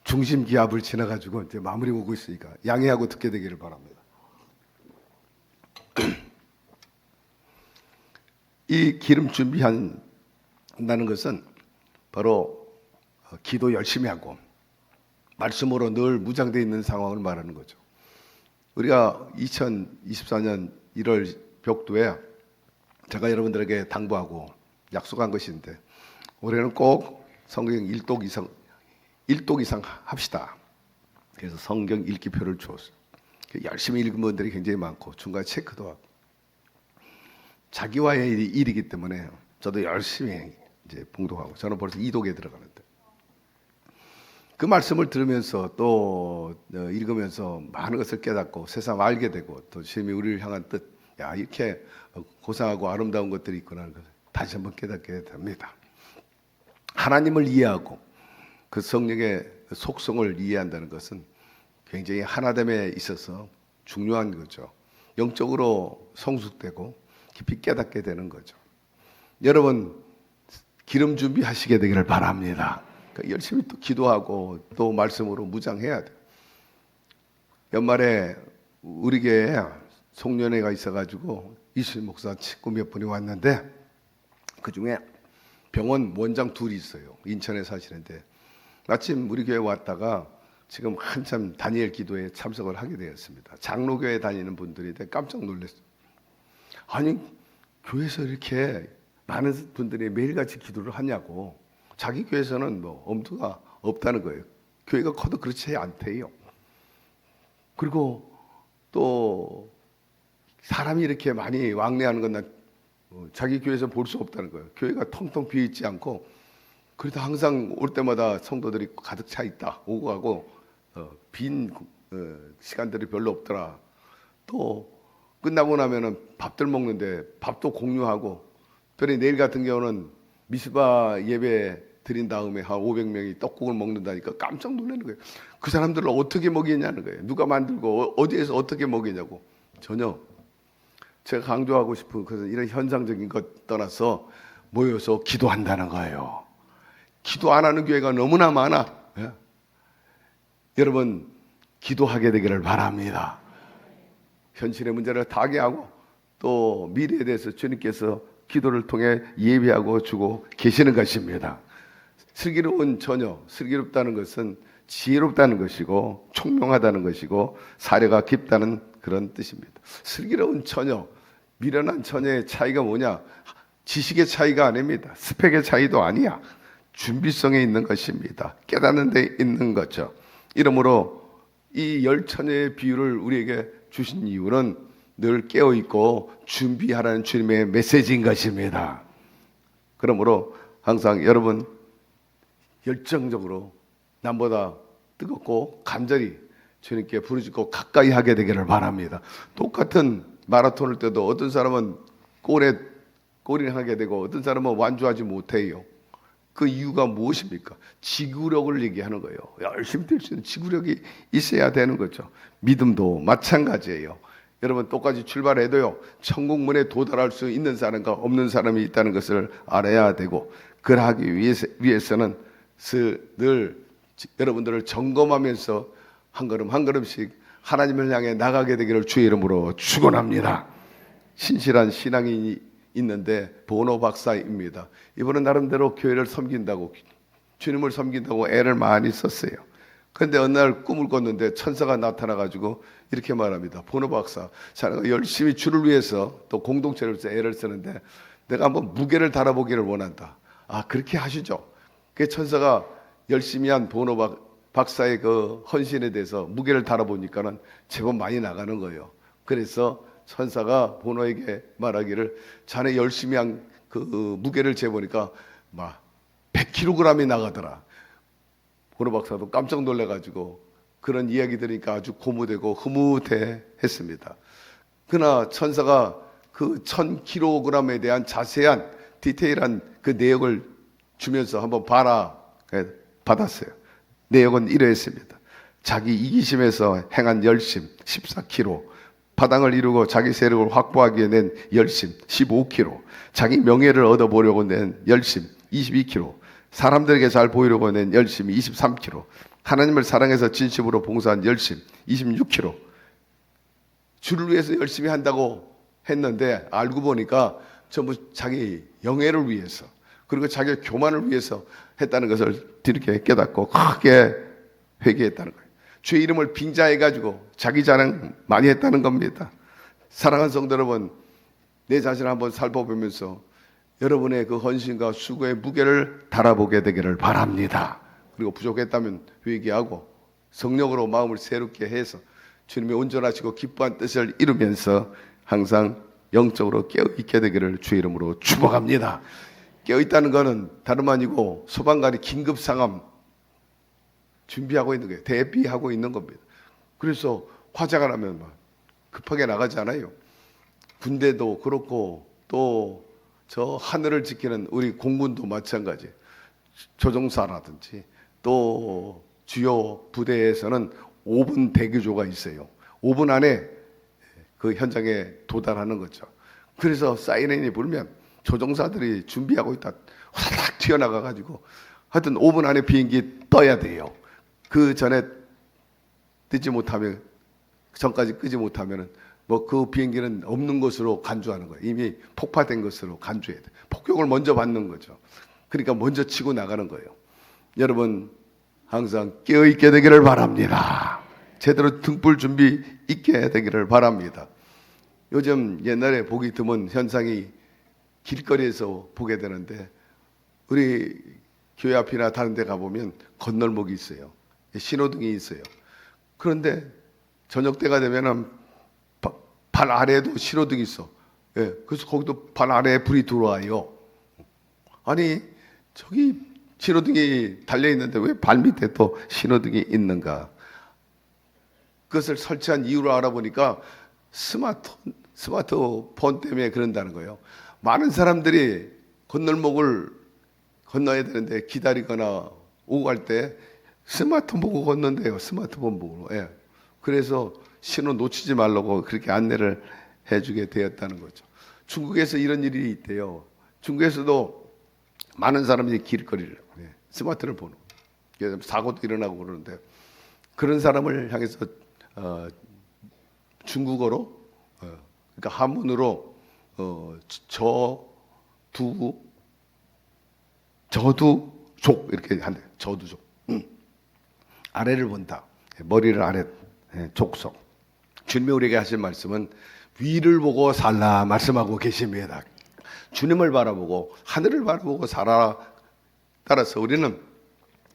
중심 기압을 지나가지고 이제 마무리 오고 있으니까 양해하고 듣게 되기를 바랍니다. 이 기름 준비한다는 것은 바로 기도 열심히 하고 말씀으로 늘 무장되어 있는 상황을 말하는 거죠. 우리가 2024년 1월 벽두에 제가 여러분들에게 당부하고 약속한 것인데, 올해는 꼭 성경 1독 이상 합시다. 그래서 성경 읽기표를 줬어요. 열심히 읽은 분들이 굉장히 많고 중간에 체크도 하고, 자기와의 일이기 때문에 저도 열심히 이제 봉독하고, 저는 벌써 2독에 들어가는데, 그 말씀을 들으면서 또 읽으면서 많은 것을 깨닫고 세상 알게 되고, 또 주님이 우리를 향한 뜻, 야, 이렇게 고상하고 아름다운 것들이 있구나 하는 것을 다시 한번 깨닫게 됩니다. 하나님을 이해하고 그 성령의 속성을 이해한다는 것은 굉장히 하나됨에 있어서 중요한 거죠. 영적으로 성숙되고 깊이 깨닫게 되는 거죠. 여러분, 기름 준비하시게 되기를 바랍니다. 그러니까 열심히 또 기도하고 또 말씀으로 무장해야 돼요. 연말에 우리 교회에 송년회가 있어가지고 이수일 목사 친구 몇 분이 왔는데, 그 중에 병원 원장 둘이 있어요. 인천에 사시는데 마침 우리 교회 왔다가 지금 한참 다니엘 기도에 참석을 하게 되었습니다. 장로교회 다니는 분들이 깜짝 놀랐어요. 아니, 교회에서 이렇게 많은 분들이 매일같이 기도를 하냐고. 자기 교회에서는 뭐 엄두가 없다는 거예요. 교회가 커도 그렇지 않대요. 그리고 또 사람이 이렇게 많이 왕래하는 건 난 자기 교회에서 볼 수 없다는 거예요. 교회가 텅텅 비어 있지 않고, 그래도 항상 올 때마다 성도들이 가득 차 있다. 오고 가고 빈 시간들이 별로 없더라. 또 끝나고 나면은 밥들 먹는데 밥도 공유하고, 특별히 내일 같은 경우는 미스바 예배 드린 다음에 한 500명이 떡국을 먹는다니까 깜짝 놀라는 거예요. 그 사람들을 어떻게 먹이냐는 거예요. 누가 만들고 어디에서 어떻게 먹이냐고. 전혀. 제가 강조하고 싶은 것은 이런 현상적인 것 떠나서 모여서 기도한다는 거예요. 기도 안 하는 교회가 너무나 많아. 예? 여러분, 기도하게 되기를 바랍니다. 현실의 문제를 타개하고 또 미래에 대해서 주님께서 기도를 통해 예비하고 주고 계시는 것입니다. 슬기로운 처녀, 슬기롭다는 것은 지혜롭다는 것이고 총명하다는 것이고 사려가 깊다는 그런 뜻입니다. 슬기로운 처녀, 미련한 처녀의 차이가 뭐냐? 지식의 차이가 아닙니다. 스펙의 차이도 아니야. 준비성에 있는 것입니다. 깨닫는 데 있는 거죠. 이러므로 이 열 처녀의 비유를 우리에게 주신 이유는 늘 깨어있고 준비하라는 주님의 메시지인 것입니다. 그러므로 항상 여러분 열정적으로 남보다 뜨겁고 간절히 주님께 부르짖고 가까이 하게 되기를 바랍니다. 똑같은 마라톤을 때도 어떤 사람은 골인하게 되고 어떤 사람은 완주하지 못해요. 그 이유가 무엇입니까? 지구력을 얘기하는 거예요. 열심히 뛸 수 있는 지구력이 있어야 되는 거죠. 믿음도 마찬가지예요. 여러분 똑같이 출발해도요, 천국문에 도달할 수 있는 사람과 없는 사람이 있다는 것을 알아야 되고, 그러하기 위해서는 늘 여러분들을 점검하면서 한 걸음 한 걸음씩 하나님을 향해 나가게 되기를 주의 이름으로 축원합니다. 신실한 신앙인이 있는데 보노 박사입니다. 이분은 나름대로 교회를 섬긴다고, 주님을 섬긴다고 애를 많이 썼어요. 그런데 어느 날 꿈을 꿨는데 천사가 나타나가지고 이렇게 말합니다. 보노 박사, 자네가 열심히 주를 위해서 또 공동체를 위해서 애를 쓰는데 내가 한번 무게를 달아보기를 원한다. 아, 그렇게 하시죠. 그 천사가 열심히 한 보노 박사의 그 헌신에 대해서 무게를 달아보니까는 제법 많이 나가는 거예요. 그래서 천사가 보노에게 말하기를, 자네 열심히 한 그 무게를 재보니까 막 100kg이 나가더라. 보노 박사도 깜짝 놀라가지고 그런 이야기 들으니까 아주 고무되고 흐뭇해 했습니다. 그러나 천사가 그 1000kg에 대한 자세한 디테일한 그 내역을 주면서 한번 봐라 받았어요. 내역은 이러했습니다. 자기 이기심에서 행한 열심 14kg, 파당을 이루고 자기 세력을 확보하기에 낸 열심 15kg, 자기 명예를 얻어보려고 낸 열심 22kg, 사람들에게 잘 보이려고 낸 열심 23kg, 하나님을 사랑해서 진심으로 봉사한 열심 26kg. 주를 위해서 열심히 한다고 했는데 알고 보니까 전부 자기 영예를 위해서, 그리고 자기 교만을 위해서 했다는 것을 뒤늦게 깨닫고 크게 회개했다는 거예요. 주의 이름을 빙자해가지고 자기 자랑 많이 했다는 겁니다. 사랑하는 성도 여러분, 내 자신을 한번 살펴보면서 여러분의 그 헌신과 수고의 무게를 달아보게 되기를 바랍니다. 그리고 부족했다면 회개하고 성령으로 마음을 새롭게 해서 주님의 온전하시고 기뻐한 뜻을 이루면서 항상 영적으로 깨어있게 되기를 주의 이름으로 축복합니다. 깨어있다는 것은 다름 아니고 소방관이 긴급 상황 준비하고 있는 거예요. 대비하고 있는 겁니다. 그래서 화재가 나면 막 급하게 나가잖아요. 군대도 그렇고 또 저 하늘을 지키는 우리 공군도 마찬가지. 조종사라든지 또 주요 부대에서는 5분 대기조가 있어요. 5분 안에 그 현장에 도달하는 거죠. 그래서 사이렌이 불면 조종사들이 준비하고 있다 후다닥 튀어나가가지고 하여튼 5분 안에 비행기 떠야 돼요. 그 전에 뜨지 못하면, 전까지 끄지 못하면은 뭐 그 비행기는 없는 것으로 간주하는 거예요. 이미 폭파된 것으로 간주해야 돼. 폭격을 먼저 받는 거죠. 그러니까 먼저 치고 나가는 거예요. 여러분 항상 깨어있게 되기를 바랍니다. 제대로 등불 준비 있게 되기를 바랍니다. 요즘 옛날에 보기 드문 현상이 길거리에서 보게 되는데 우리 교회 앞이나 다른 데 가보면 건널목이 있어요. 신호등이 있어요. 그런데 저녁 때가 되면은 발 아래에도 신호등이 있어. 예, 그래서 거기도 발 아래에 불이 들어와요. 아니 저기 신호등이 달려 있는데 왜 발 밑에 또 신호등이 있는가? 그것을 설치한 이유를 알아보니까 스마트폰 때문에 그런다는 거예요. 많은 사람들이 건널목을 건너야 되는데 기다리거나 오고 갈 때 스마트폰 보고 건넌대요. 스마트폰 보고. 예. 그래서 신호 놓치지 말라고 그렇게 안내를 해주게 되었다는 거죠. 중국에서 이런 일이 있대요. 중국에서도 많은 사람들이 길거리를 스마트를 보는 거예요. 사고도 일어나고 그러는데 그런 사람을 향해서 중국어로 그러니까 한문으로 저두족 이렇게 한대. 저두족. 아래를 본다. 머리를 아래 족속. 주님이 우리에게 하신 말씀은 위를 보고 살라 말씀하고 계십니다. 주님을 바라보고 하늘을 바라보고 살아. 따라서 우리는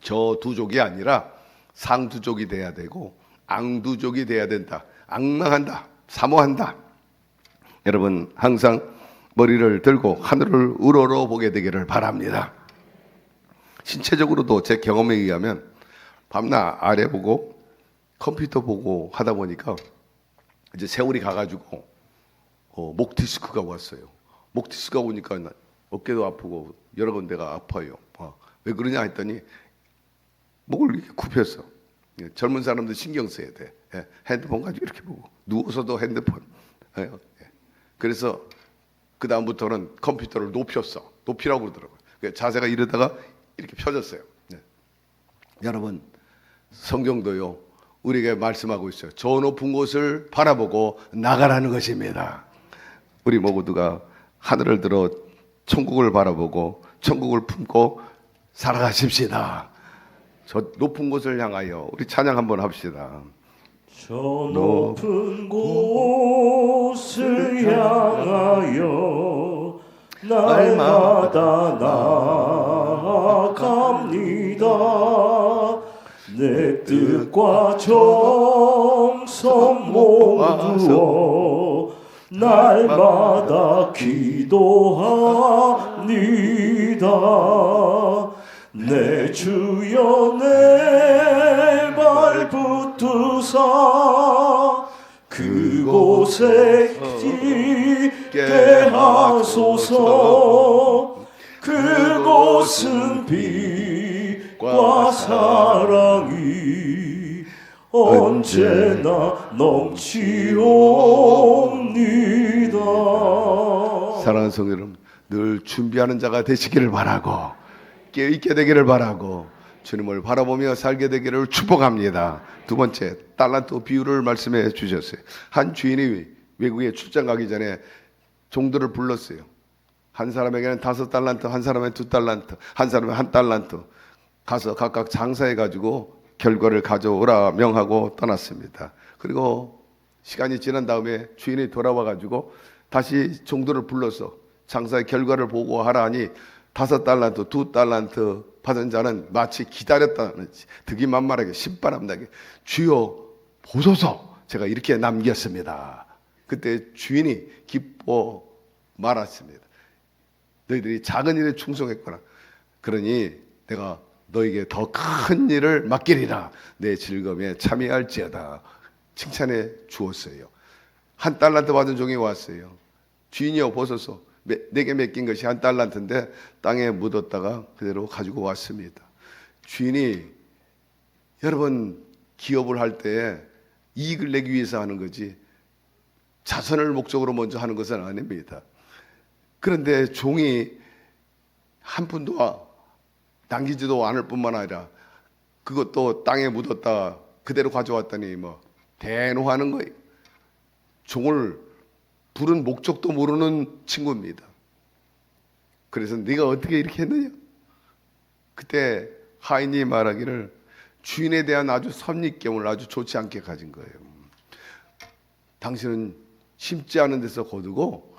저두족이 아니라 상두족이 돼야 되고 앙두족이 돼야 된다. 앙망한다. 사모한다. 여러분 항상 머리를 들고 하늘을 우러러 보게 되기를 바랍니다. 신체적으로도 제 경험에 의하면 밤낮 아래 보고 컴퓨터 보고 하다 보니까 이제 세월이 가가지고 목 디스크가 왔어요. 목 디스크가 오니까 어깨도 아프고 여러 군데가 아파요. 왜 그러냐 했더니 목을 이렇게 굽혔어. 젊은 사람들 신경 써야 돼. 핸드폰 가지고 이렇게 보고 누워서도 핸드폰. 그래서 그 다음부터는 컴퓨터를 높였어. 높이라고 그러더라고요. 자세가 이러다가 이렇게 펴졌어요. 여러분 성경도요 우리에게 말씀하고 있어요. 저 높은 곳을 바라보고 나가라는 것입니다. 우리 모두가 하늘을 들어 천국을 바라보고 천국을 품고 살아가십시다. 저 높은 곳을 향하여 우리 찬양 한번 합시다. 저 높은 곳을 향하여 날마다 나아갑니다. 내 뜻과 정성 모두어 날마다 기도합니다. 내 주여 내 발 붙드사 그곳에 있게 하소서. 그곳은 빛과 사랑이 언제나 넘치옵니다. 사랑하는 성도 여러분, 늘 준비하는 자가 되시기를 바라고 깨어있게 되기를 바라고 주님을 바라보며 살게 되기를 축복합니다. 두 번째, 달란트 비유를 말씀해 주셨어요. 한 주인이 외국에 출장 가기 전에 종들을 불렀어요. 한 사람에게는 5달란트, 한 사람에게 2달란트, 한 사람에 1달란트 가서 각각 장사해 가지고 결과를 가져오라 명하고 떠났습니다. 그리고 시간이 지난 다음에 주인이 돌아와 가지고 다시 종들을 불러서 장사의 결과를 보고하라 하니 5달란트, 2달란트 받은 자는 마치 기다렸다는지 득이 만만하게 신바람나게 주여 보소서 제가 이렇게 남겼습니다. 그때 주인이 기뻐 말았습니다. 너희들이 작은 일에 충성했구나. 그러니 내가 너에게 더 큰 일을 맡기리라. 내 즐거움에 참여할지어다. 칭찬해 주었어요. 1달란트 받은 종이 왔어요. 주인이여 보소서 내게 맡긴 것이 1달란트인데 땅에 묻었다가 그대로 가지고 왔습니다. 주인이 여러분 기업을 할 때 이익을 내기 위해서 하는 거지 자선을 목적으로 먼저 하는 것은 아닙니다. 그런데 종이 한 푼도 남기지도 않을 뿐만 아니라 그것도 땅에 묻었다 그대로 가져왔더니 뭐 대노하는 거예요. 종을 부른 목적도 모르는 친구입니다. 그래서 네가 어떻게 이렇게 했느냐? 그때 하인이 말하기를 주인에 대한 아주 선입견을 아주 좋지 않게 가진 거예요. 당신은 심지 않은 데서 거두고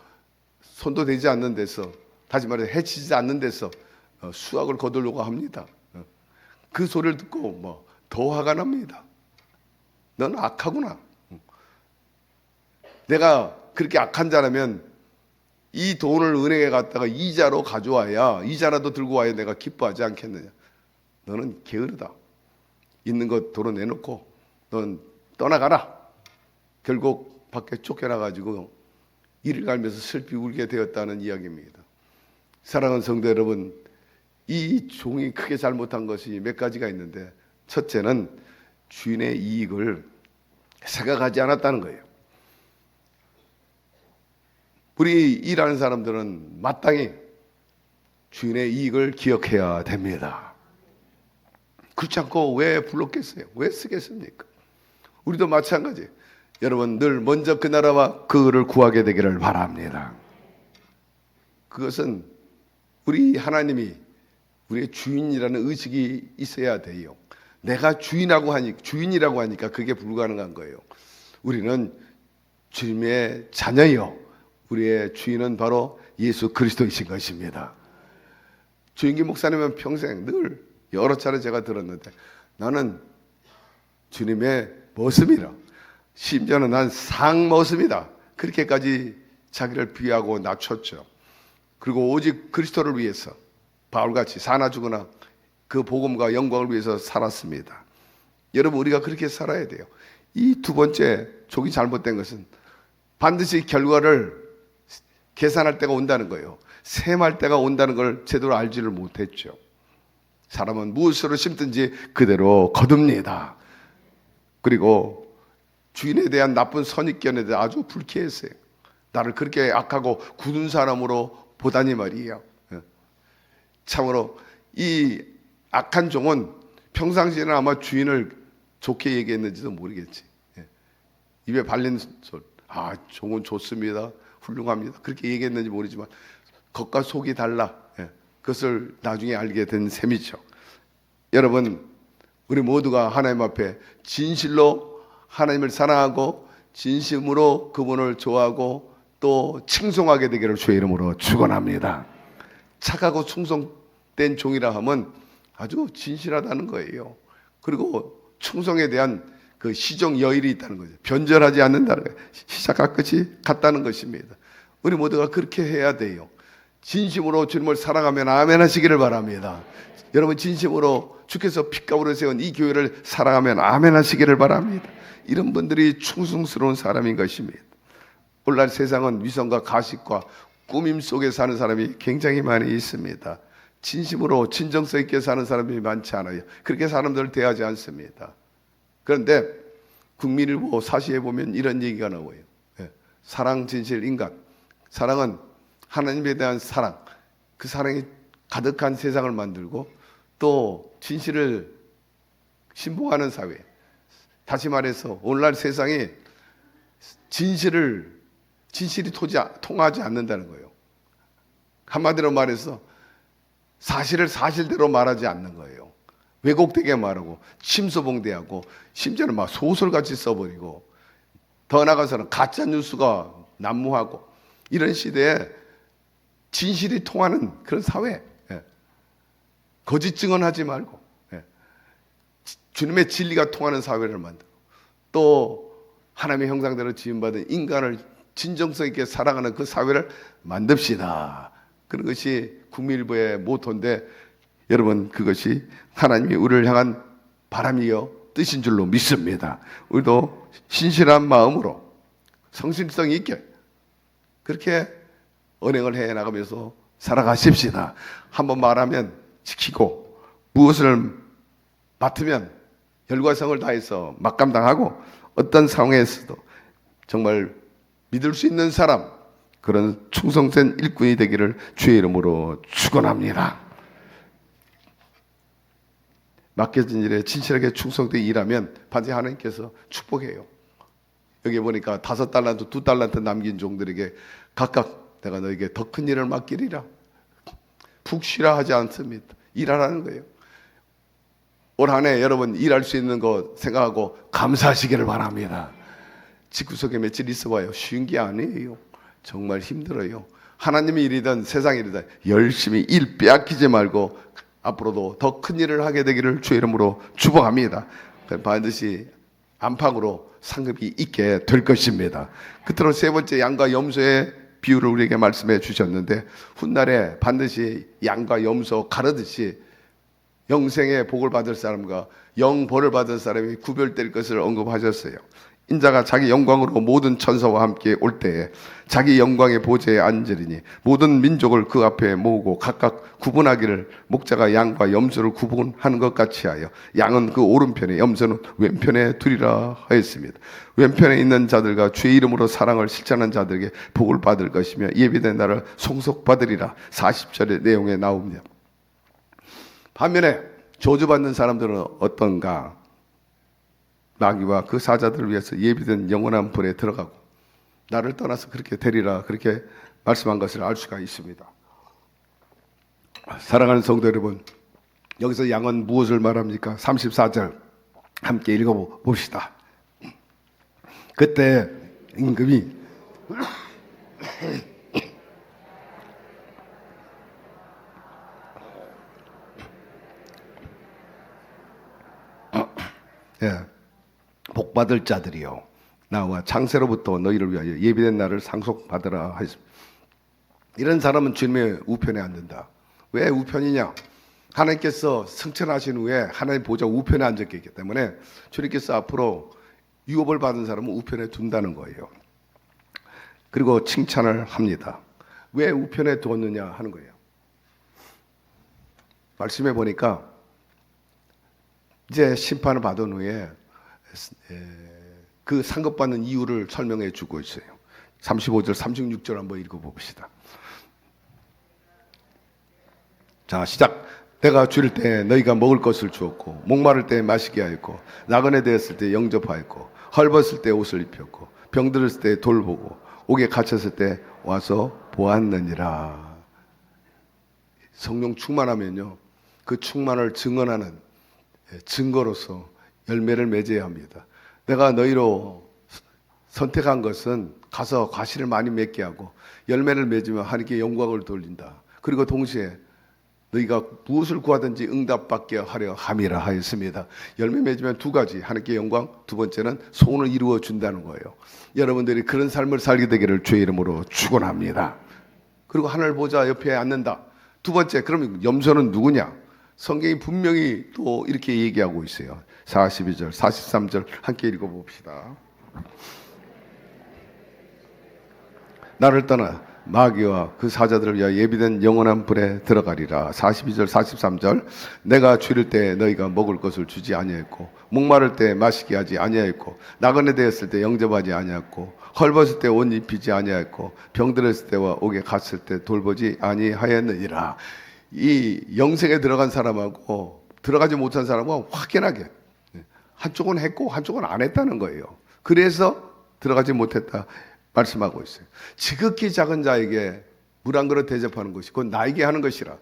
손도 대지 않는 데서, 다시 말해서 해치지 않는 데서 수확을 거두려고 합니다. 그 소리를 듣고 뭐 더 화가 납니다. 너는 악하구나. 내가 그렇게 악한 자라면 이 돈을 은행에 갔다가 이자로 가져와야, 이자라도 들고 와야 내가 기뻐하지 않겠느냐. 너는 게으르다. 있는 것 도로 내놓고 넌 떠나가라. 결국 밖에 쫓겨나가지고 이를 갈면서 슬피 울게 되었다는 이야기입니다. 사랑하는 성도 여러분, 이 종이 크게 잘못한 것이 몇 가지가 있는데, 첫째는 주인의 이익을 생각하지 않았다는 거예요. 우리 일하는 사람들은 마땅히 주인의 이익을 기억해야 됩니다. 그렇지 않고 왜 불렀겠어요? 왜 쓰겠습니까? 우리도 마찬가지. 여러분, 늘 먼저 그 나라와 그를 구하게 되기를 바랍니다. 그것은 우리 하나님이 우리의 주인이라는 의식이 있어야 돼요. 내가 주인이라고 하니까 그게 불가능한 거예요. 우리는 주님의 자녀요. 우리의 주인은 바로 예수 그리스도이신 것입니다. 주인기 목사님은 평생 늘 여러 차례 제가 들었는데, 나는 주님의 모습이라, 심지어는 난 상모습이다, 그렇게까지 자기를 비하고 낮췄죠. 그리고 오직 그리스도를 위해서 바울같이 사나 죽으나 그 복음과 영광을 위해서 살았습니다. 여러분, 우리가 그렇게 살아야 돼요. 이 두 번째 족이 잘못된 것은 반드시 결과를 계산할 때가 온다는 거예요. 셈할 때가 온다는 걸 제대로 알지를 못했죠. 사람은 무엇으로 심든지 그대로 거둡니다. 그리고 주인에 대한 나쁜 선입견에 대해 아주 불쾌했어요. 나를 그렇게 악하고 굳은 사람으로 보다니 말이에요. 참으로 이 악한 종은 평상시에는 아마 주인을 좋게 얘기했는지도 모르겠지. 입에 발린 소리, 종은 좋습니다, 훌륭합니다, 그렇게 얘기했는지 모르지만 겉과 속이 달라. 그것을 나중에 알게 된 셈이죠. 여러분, 우리 모두가 하나님 앞에 진실로 하나님을 사랑하고 진심으로 그분을 좋아하고 또 칭송하게 되기를 주의 이름으로 축원합니다. 착하고 충성된 종이라 하면 아주 진실하다는 거예요. 그리고 충성에 대한 그 시정 여일이 있다는 거죠. 변절하지 않는다는 거예요. 시작과 끝이 같다는 것입니다. 우리 모두가 그렇게 해야 돼요. 진심으로 주님을 사랑하면 아멘 하시기를 바랍니다. 여러분, 진심으로 주께서 핏값으로 세운 이 교회를 사랑하면 아멘 하시기를 바랍니다. 이런 분들이 충성스러운 사람인 것입니다. 오늘날 세상은 위선과 가식과 꾸밈 속에 사는 사람이 굉장히 많이 있습니다. 진심으로 진정성 있게 사는 사람이 많지 않아요. 그렇게 사람들을 대하지 않습니다. 그런데 국민일보 사시에 보면 이런 얘기가 나와요. 사랑, 진실, 인간. 사랑은 하나님에 대한 사랑, 그 사랑이 가득한 세상을 만들고 또 진실을 신봉하는 사회. 다시 말해서 오늘날 세상이 진실이 통하지 않는다는 거예요. 한마디로 말해서 사실을 사실대로 말하지 않는 거예요. 왜곡되게 말하고 침소봉대하고 심지어는 막 소설같이 써버리고, 더 나아가서는 가짜 뉴스가 난무하고, 이런 시대에 진실이 통하는 그런 사회, 거짓 증언하지 말고 주님의 진리가 통하는 사회를 만들고, 또 하나님의 형상대로 지음받은 인간을 진정성 있게 사랑하는 그 사회를 만듭시다. 그런 것이 국민일보의 모토인데, 여러분, 그것이 하나님이 우리를 향한 바람이요 뜻인 줄로 믿습니다. 우리도 신실한 마음으로 성실성 있게 그렇게 언행을 해 나가면서 살아가십시다. 한번 말하면 지키고, 무엇을 맡으면 열과성을 다해서 막감당하고, 어떤 상황에서도 정말 믿을 수 있는 사람, 그런 충성된 일꾼이 되기를 주의 이름으로 축원합니다. 맡겨진 일에 진실하게 충성되게 일하면 반드시 하나님께서 축복해요. 여기 보니까 5달란트, 2달란트 남긴 종들에게 각각 내가 너에게 더 큰 일을 맡기리라. 푹 쉬라 하지 않습니다. 일하라는 거예요. 올 한 해 여러분 일할 수 있는 거 생각하고 감사하시기를 바랍니다. 집구석에 며칠 있어봐요. 쉬운 게 아니에요. 정말 힘들어요. 하나님의 일이든 세상 일이든 열심히 일 빼앗기지 말고 앞으로도 더 큰 일을 하게 되기를 주의 이름으로 축복합니다. 반드시 안팎으로 상급이 있게 될 것입니다. 끝으로 세 번째 양과 염소의 비유를 우리에게 말씀해 주셨는데, 훗날에 반드시 양과 염소 가르듯이 영생의 복을 받을 사람과 영벌을 받을 사람이 구별될 것을 언급하셨어요. 인자가 자기 영광으로 모든 천사와 함께 올 때에 자기 영광의 보좌에 앉으리니 모든 민족을 그 앞에 모으고 각각 구분하기를 목자가 양과 염소를 구분하는 것 같이 하여 양은 그 오른편에 염소는 왼편에 두리라 하였습니다. 왼편에 있는 자들과 주의 이름으로 사랑을 실천한 자들에게 복을 받을 것이며 예비된 날을 송속받으리라. 40절의 내용에 나옵니다. 반면에 저주받는 사람들은 어떤가? 마귀와 그 사자들을 위해서 예비된 영원한 불에 들어가고 나를 떠나서 그렇게 되리라, 그렇게 말씀한 것을 알 수가 있습니다. 사랑하는 성도 여러분, 여기서 양은 무엇을 말합니까? 34절 함께 읽어봅시다. 그때 임금이 복받을 자들이요 나와 창세로부터 너희를 위하여 예비된 날을 상속받으라 하였습니다. 이런 사람은 주님의 우편에 앉는다. 왜 우편이냐? 하나님께서 승천하신 후에 하나님 보좌 우편에 앉았기 때문에 주님께서 앞으로 유업을 받은 사람은 우편에 둔다는 거예요. 그리고 칭찬을 합니다. 왜 우편에 두었느냐 하는 거예요. 말씀해 보니까 이제 심판을 받은 후에 그 상급받는 이유를 설명해 주고 있어요. 35절, 36절 한번 읽어봅시다. 자, 시작. 내가 줄일 때 너희가 먹을 것을 주었고 목마를 때 마시게 하였고 나그네 되었을 때 영접하였고 헐벗을 때 옷을 입혔고 병들었을 때 돌보고 옥에 갇혔을 때 와서 보았느니라. 성령 충만하면요, 그 충만을 증언하는 증거로서 열매를 맺어야 합니다. 내가 너희로 선택한 것은 가서 과실을 많이 맺게 하고 열매를 맺으면 하나님께 영광을 돌린다. 그리고 동시에 너희가 무엇을 구하든지 응답받게 하려 함이라 하였습니다. 열매 맺으면 두 가지, 하나님께 영광, 두 번째는 소원을 이루어 준다는 거예요. 여러분들이 그런 삶을 살게 되기를 주의 이름으로 축원합니다. 그리고 하늘 보좌 옆에 앉는다. 두 번째, 그러면 염소는 누구냐? 성경이 분명히 또 이렇게 얘기하고 있어요. 42절, 43절 함께 읽어봅시다. 나를 떠나 마귀와 그 사자들을 위하여 예비된 영원한 불에 들어가리라. 42절, 43절 내가 줄일 때 너희가 먹을 것을 주지 아니하였고 목마를 때 마시게 하지 아니하였고 나그네 되었을 때 영접하지 아니하였고 헐벗을 때 옷 입히지 아니하였고 병들었을 때와 옥에 갇을 때 돌보지 아니하였느니라. 이 영생에 들어간 사람하고 들어가지 못한 사람은 확연하게 한쪽은 했고 한쪽은 안 했다는 거예요. 그래서 들어가지 못했다 말씀하고 있어요. 지극히 작은 자에게 물 한 그릇 대접하는 것이 곧 나에게 하는 것이라.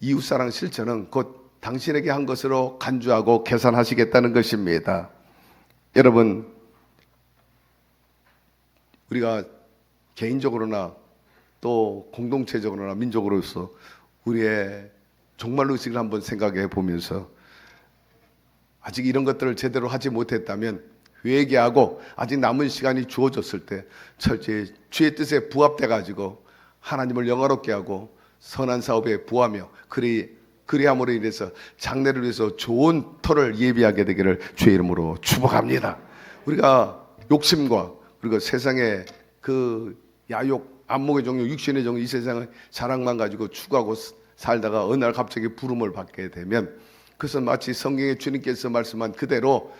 이웃사랑 실천은 곧 당신에게 한 것으로 간주하고 계산하시겠다는 것입니다. 여러분, 우리가 개인적으로나 또 공동체적으로나 민족으로서 우리의 종말 의식을 한번 생각해 보면서 아직 이런 것들을 제대로 하지 못했다면 회개하고 아직 남은 시간이 주어졌을 때 철저히 주의 뜻에 부합돼 가지고 하나님을 영화롭게 하고 선한 사업에 부하며 그리함으로 인해서 장래를 위해서 좋은 터를 예비하게 되기를 주의 이름으로 축복합니다. 우리가 욕심과 그리고 세상의 그 야욕, 안목의 정욕, 육신의 정욕, 이 세상의 자랑만 가지고 추구하고 살다가 어느 날 갑자기 부름을 받게 되면 그것은 마치 성경에 주님께서 말씀한 그대로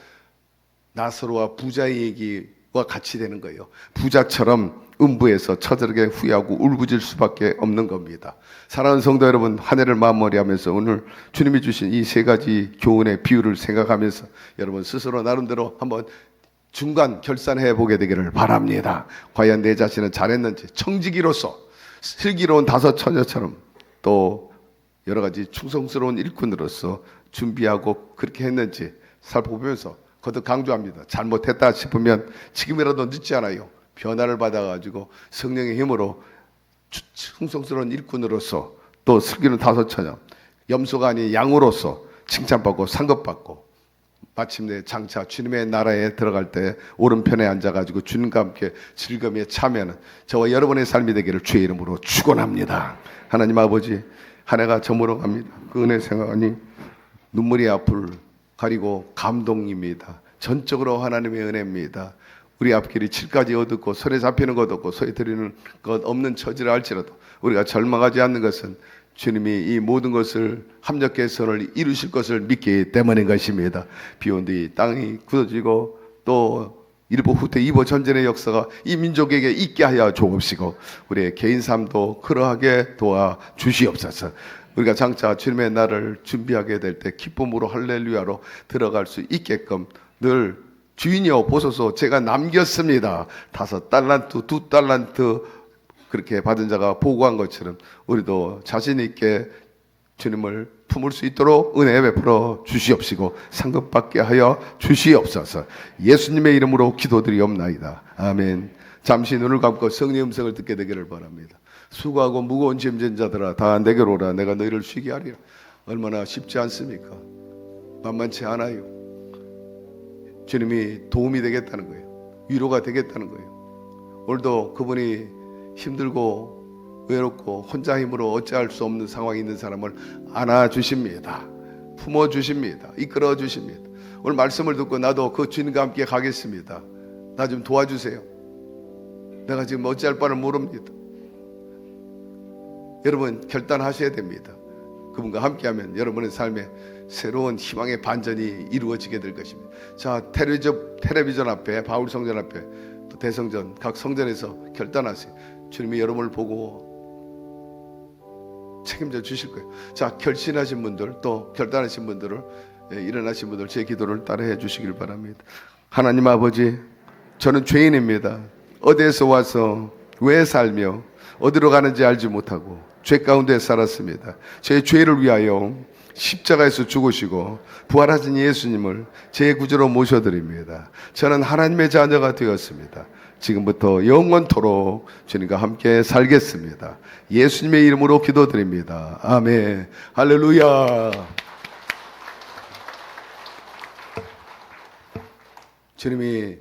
나사로와 부자의 얘기와 같이 되는 거예요. 부자처럼 음부에서 처절하게 후회하고 울부짖을 수밖에 없는 겁니다. 사랑하는 성도 여러분, 한 해를 마무리하면서 오늘 주님이 주신 이 세 가지 교훈의 비유를 생각하면서 여러분 스스로 나름대로 한번 중간 결산해 보게 되기를 바랍니다. 과연 내 자신은 잘했는지, 청지기로서 슬기로운 다섯 처녀처럼 또 여러 가지 충성스러운 일꾼으로서 준비하고 그렇게 했는지 살펴보면서 거듭 강조합니다. 잘못했다 싶으면 지금이라도 늦지 않아요. 변화를 받아가지고 성령의 힘으로 충성스러운 일꾼으로서, 또 슬기는 5처녀, 염소가 아닌 양으로서 칭찬받고 상급받고, 마침내 장차 주님의 나라에 들어갈 때 오른편에 앉아가지고 주님과 함께 즐거움에 참여하는 저와 여러분의 삶이 되기를 주의 이름으로 축원합니다. 하나님 아버지, 한 해가 저물어 갑니다. 그 은혜 생각하니 눈물이 앞을 가리고 감동입니다. 전적으로 하나님의 은혜입니다. 우리 앞길이 7까지 어둡고 손에 잡히는 것 없고 소리 들리는 것 없는 처지라 할지라도 우리가 절망하지 않는 것은 주님이 이 모든 것을 합력의 선을 이루실 것을 믿기 때문인 것입니다. 비온 뒤 땅이 굳어지고 또 일부 후퇴 이보 전쟁의 역사가 이 민족에게 있게 하여 주옵시고 우리의 개인 삶도 그러하게 도와 주시옵소서. 우리가 장차 주님의 날을 준비하게 될 때 기쁨으로 할렐루야로 들어갈 수 있게끔 늘 주인이여 보소서 제가 남겼습니다. 5달란트 2달란트 그렇게 받은 자가 보고한 것처럼 우리도 자신 있게 주님을 품을 수 있도록 은혜 베풀어 주시옵시고 상급받게 하여 주시옵소서. 예수님의 이름으로 기도드리옵나이다. 아멘. 잠시 눈을 감고 성령의 음성을 듣게 되기를 바랍니다. 수고하고 무거운 짐진 자들아 다 내게로 오라. 내가 너희를 쉬게 하리라. 얼마나 쉽지 않습니까? 만만치 않아요. 주님이 도움이 되겠다는 거예요. 위로가 되겠다는 거예요. 오늘도 그분이 힘들고 외롭고 혼자 힘으로 어찌할 수 없는 상황에 있는 사람을 안아주십니다. 품어주십니다. 이끌어주십니다. 오늘 말씀을 듣고 나도 그 주님과 함께 가겠습니다. 나 좀 도와주세요. 내가 지금 어찌할 바를 모릅니다. 여러분 결단하셔야 됩니다. 그분과 함께하면 여러분의 삶에 새로운 희망의 반전이 이루어지게 될 것입니다. 자, 텔레비전 앞에, 바울 성전 앞에, 또 대성전, 각 성전에서 결단하세요. 주님이 여러분을 보고 책임져 주실 거예요. 자, 결심하신 분들, 또 결단하신 분들을, 일어나신 분들 제 기도를 따라해 주시길 바랍니다. 하나님 아버지, 저는 죄인입니다. 어디에서 와서 왜 살며 어디로 가는지 알지 못하고 죄 가운데 살았습니다. 제 죄를 위하여 십자가에서 죽으시고 부활하신 예수님을 제 구주로 모셔드립니다. 저는 하나님의 자녀가 되었습니다. 지금부터 영원토록 주님과 함께 살겠습니다. 예수님의 이름으로 기도드립니다. 아멘. 할렐루야. 주님이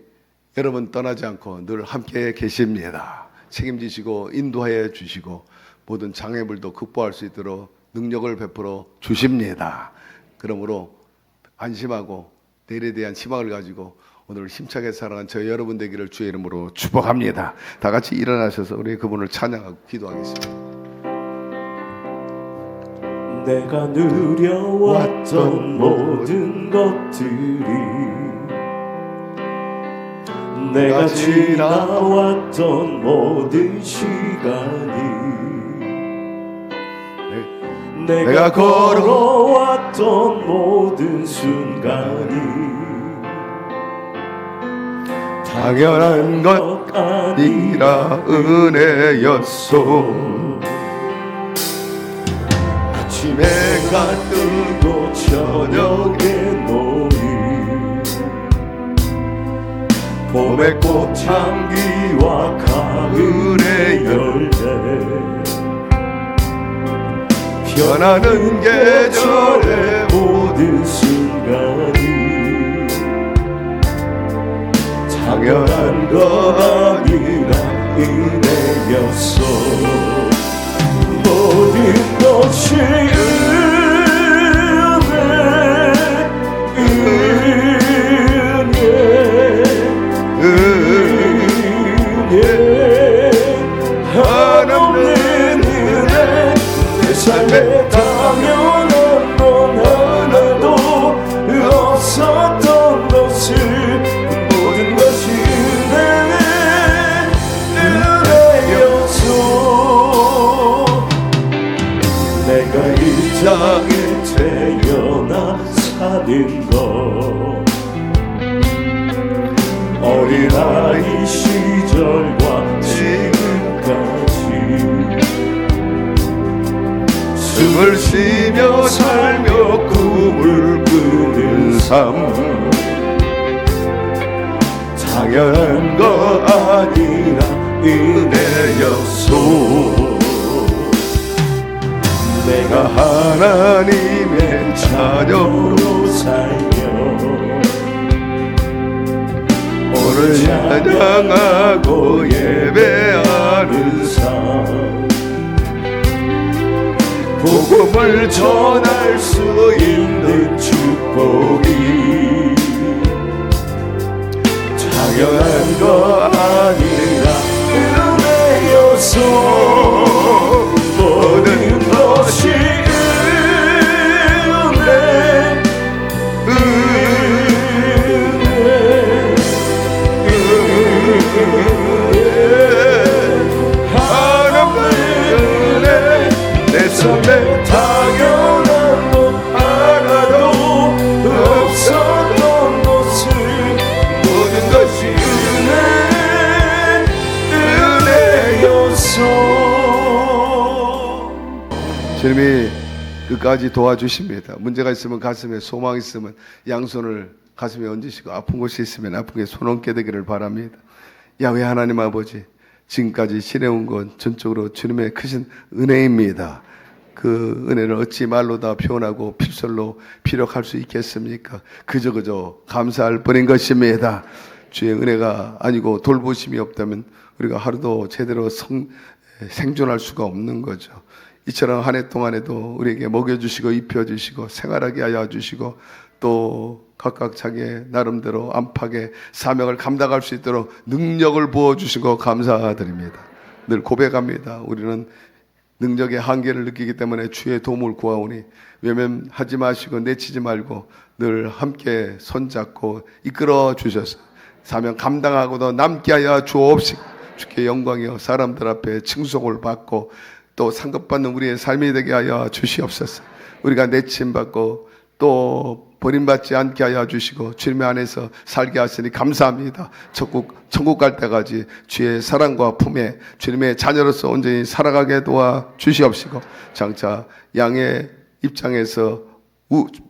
여러분 떠나지 않고 늘 함께 계십니다. 책임지시고 인도하여 주시고 모든 장애물도 극복할 수 있도록 능력을 베풀어 주십니다. 그러므로 안심하고 내일에 대한 희망을 가지고 오늘 힘차게 살아가는 저희 여러분 되기를 주의 이름으로 축복합니다. 다 같이 일어나셔서 우리 그분을 찬양하고 기도하겠습니다. 내가 누려왔던 모든 것들이 내가 지나왔던 모든 시간이 내가 걸어왔던 모든 순간이 당연한 것 아니라 은혜였소. 아침에 해가 뜨고 저녁에 노을 봄의 꽃향기와 가을의 열매 변하는 계절의 모든 순간이 당연한 것 아니라 은혜였어. 모든 것이 은혜 한없는 은혜 내 삶에 당연한 건 하나도 없었던 것을 모든 것이 은혜였소. 내가 이 땅에 태어나 사는 것 어린아이 시절과 지금까지 숨을 쉬며 살며 꿈을 꾸는 삶 당연한 거 아니라 은혜였소. 내가 하나님의 자녀로 살며 오늘 찬양하고 예배하는 삶 복음을 전할 수 있는 축복이 당연한 거 아니라 은혜여서 모든 것이 하나님의 은혜 내 삶에 당연한 것 하나도 없었던 것을 모든 것이 은혜여서 주님이 끝까지 도와주십니다. 문제가 있으면 가슴에, 소망이 있으면 양손을 가슴에 얹으시고, 아픈 곳이 있으면 아픈 곳에 손 얹게 되기를 바랍니다. 야훼 하나님 아버지, 지금까지 지내온 건 전적으로 주님의 크신 은혜입니다. 그 은혜를 어찌 말로 다 표현하고 필설로 피력할 수 있겠습니까? 그저 감사할 뿐인 것입니다. 주의 은혜가 아니고 돌보심이 없다면 우리가 하루도 제대로 생존할 수가 없는 거죠. 이처럼 한 해 동안에도 우리에게 먹여주시고 입혀주시고 생활하게 하여 주시고 또 각각 자기의 나름대로 안팎의 사명을 감당할 수 있도록 능력을 부어주시고 감사드립니다. 늘 고백합니다. 우리는 능력의 한계를 느끼기 때문에 주의 도움을 구하오니 외면하지 마시고 내치지 말고 늘 함께 손잡고 이끌어 주셔서 사명 감당하고도 남게 하여 주옵시고 주께 영광이여 사람들 앞에 칭송을 받고 또 상급받는 우리의 삶이 되게 하여 주시옵소서. 우리가 내침받고 또 버림받지 않게 하여 주시고 주님의 안에서 살게 하시니 감사합니다. 천국 갈 때까지 주의 사랑과 품에 주님의 자녀로서 온전히 살아가게 도와 주시옵시고 장차 양의 입장에서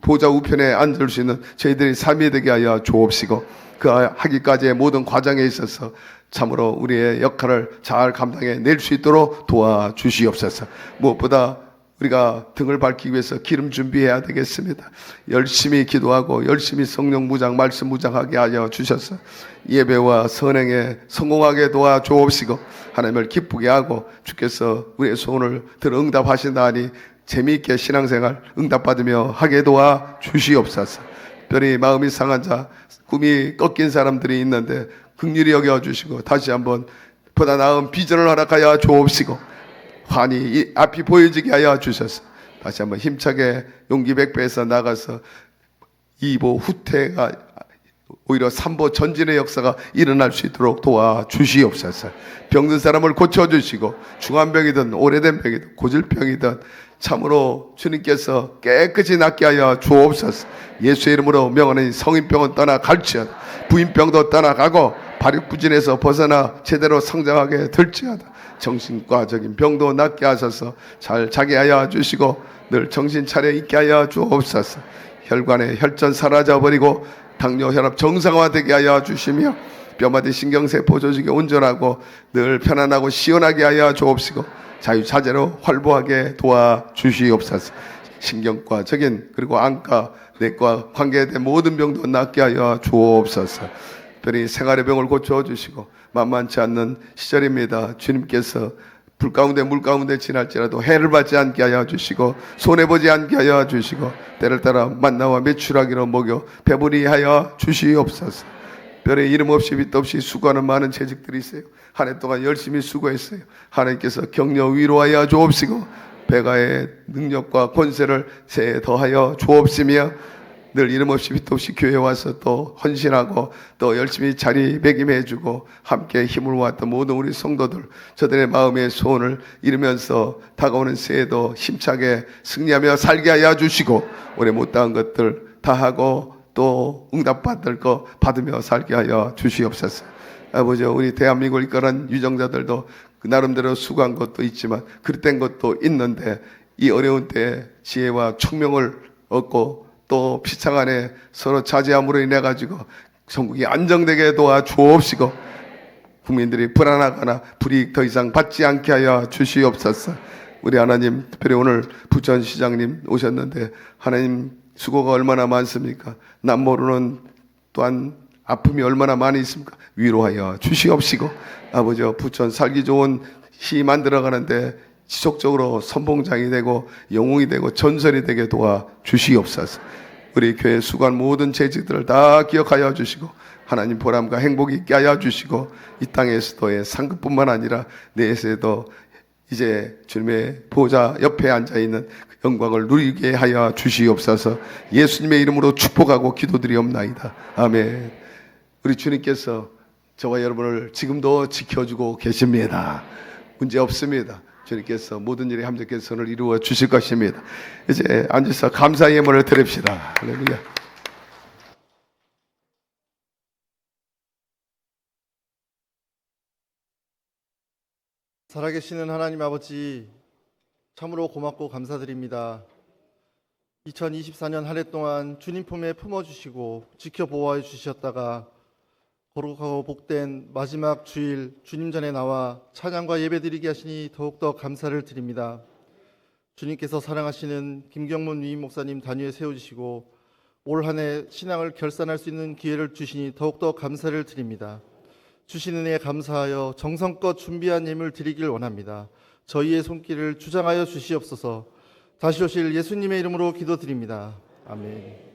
보좌 우편에 앉을 수 있는 저희들이 삶이 되게 하여 주옵시고 그 하기까지의 모든 과정에 있어서 참으로 우리의 역할을 잘 감당해 낼 수 있도록 도와주시옵소서. 무엇보다 우리가 등을 밝히기 위해서 기름 준비해야 되겠습니다. 열심히 기도하고 열심히 성령 무장, 말씀 무장하게 하여 주셔서 예배와 선행에 성공하게 도와주옵시고 하나님을 기쁘게 하고 주께서 우리의 소원을 들어 응답하신다니 재미있게 신앙생활 응답받으며 하게 도와주시옵소서. 특별히 마음이 상한 자, 꿈이 꺾인 사람들이 있는데 긍휼히 여겨주시고 다시 한번 보다 나은 비전을 허락하여 주옵시고 환히 이 앞이 보여지게 하여 주셔서 다시 한번 힘차게 용기 백배에서 나가서 2보 후퇴가 오히려 3보 전진의 역사가 일어날 수 있도록 도와주시옵소서. 병든 사람을 고쳐주시고 중환병이든 오래된 병이든 고질병이든 참으로 주님께서 깨끗이 낫게 하여 주옵소서. 예수의 이름으로 명하는 성인병은 떠나갈지어다. 부인병도 떠나가고 발육부진에서 벗어나 제대로 성장하게 될지어다. 정신과적인 병도 낫게 하셔서 잘 자게 하여 주시고 늘 정신 차려 있게 하여 주옵소서. 혈관의 혈전 사라져버리고 당뇨 혈압 정상화되게 하여 주시며 뼈마디 신경세포 조직이 온전하고 늘 편안하고 시원하게 하여 주옵시고 자유자재로 활보하게 도와주시옵소서. 신경과적인 그리고 안과 내과 관계된 모든 병도 낫게 하여 주옵소서. 특별히 생활의 병을 고쳐주시고 만만치 않는 시절입니다. 주님께서 불 가운데 물 가운데 지날지라도 해를 받지 않게 하여 주시고 손해보지 않게 하여 주시고 때를 따라 만나와 메추라기로 먹여 배부리 하여 주시옵소서. 별의 이름 없이 빛 없이 수고하는 많은 재직들이 있어요. 한 해 동안 열심히 수고했어요. 하나님께서 격려 위로하여 주옵시고 배가의 능력과 권세를 새해 더하여 주옵시며 늘 이름 없이 빛 없이 교회에 와서 또 헌신하고 또 열심히 자리매김해주고 함께 힘을 모았던 모든 우리 성도들 저들의 마음의 소원을 이루면서 다가오는 새해도 힘차게 승리하며 살게 하여 주시고 올해 못다한 것들 다 하고 또 응답받을 거 받으며 살게 하여 주시옵소서. 아버지, 우리 대한민국을 이끌은 유정자들도 그 나름대로 수고한 것도 있지만 그릇된 것도 있는데 이 어려운 때에 지혜와 총명을 얻고 또 피창 안에 서로 자제함으로 인해 가지고 전국이 안정되게 도와주옵시고 국민들이 불안하거나 불이익 더 이상 받지 않게 하여 주시옵소서. 우리 하나님, 특별히 오늘 부천시장님 오셨는데 하나님 수고가 얼마나 많습니까? 남 모르는 또한 아픔이 얼마나 많이 있습니까? 위로하여 주시옵시고 아버지 부천 살기 좋은 시 만들어가는데 지속적으로 선봉장이 되고 영웅이 되고 전설이 되게 도와 주시옵소서. 우리 교회 수고한 모든 재직들을 다 기억하여 주시고 하나님 보람과 행복 있게 하여 주시고 이 땅에서도의 상급뿐만 아니라 내에서도 이제 주님의 보좌 옆에 앉아있는 그 영광을 누리게 하여 주시옵소서. 예수님의 이름으로 축복하고 기도드리옵나이다. 아멘. 우리 주님께서 저와 여러분을 지금도 지켜주고 계십니다. 문제 없습니다. 주님께서 모든 일에 함께 선을 이루어 주실 것입니다. 이제 앉아서 감사의 예물을 드립시다. 할렐루야. 살아계시는 하나님 아버지, 참으로 고맙고 감사드립니다. 2024년 한 해 동안 주님 품에 품어주시고 지켜보호해 주셨다가 거룩하고 복된 마지막 주일 주님 전에 나와 찬양과 예배드리게 하시니 더욱더 감사를 드립니다. 주님께서 사랑하시는 김경문 위임 목사님 단위에 세워주시고 올 한 해 신앙을 결산할 수 있는 기회를 주시니 더욱더 감사를 드립니다. 주신 은혜에 감사하여 정성껏 준비한 예물 드리길 원합니다. 저희의 손길을 주장하여 주시옵소서. 다시 오실 예수님의 이름으로 기도드립니다. 아멘.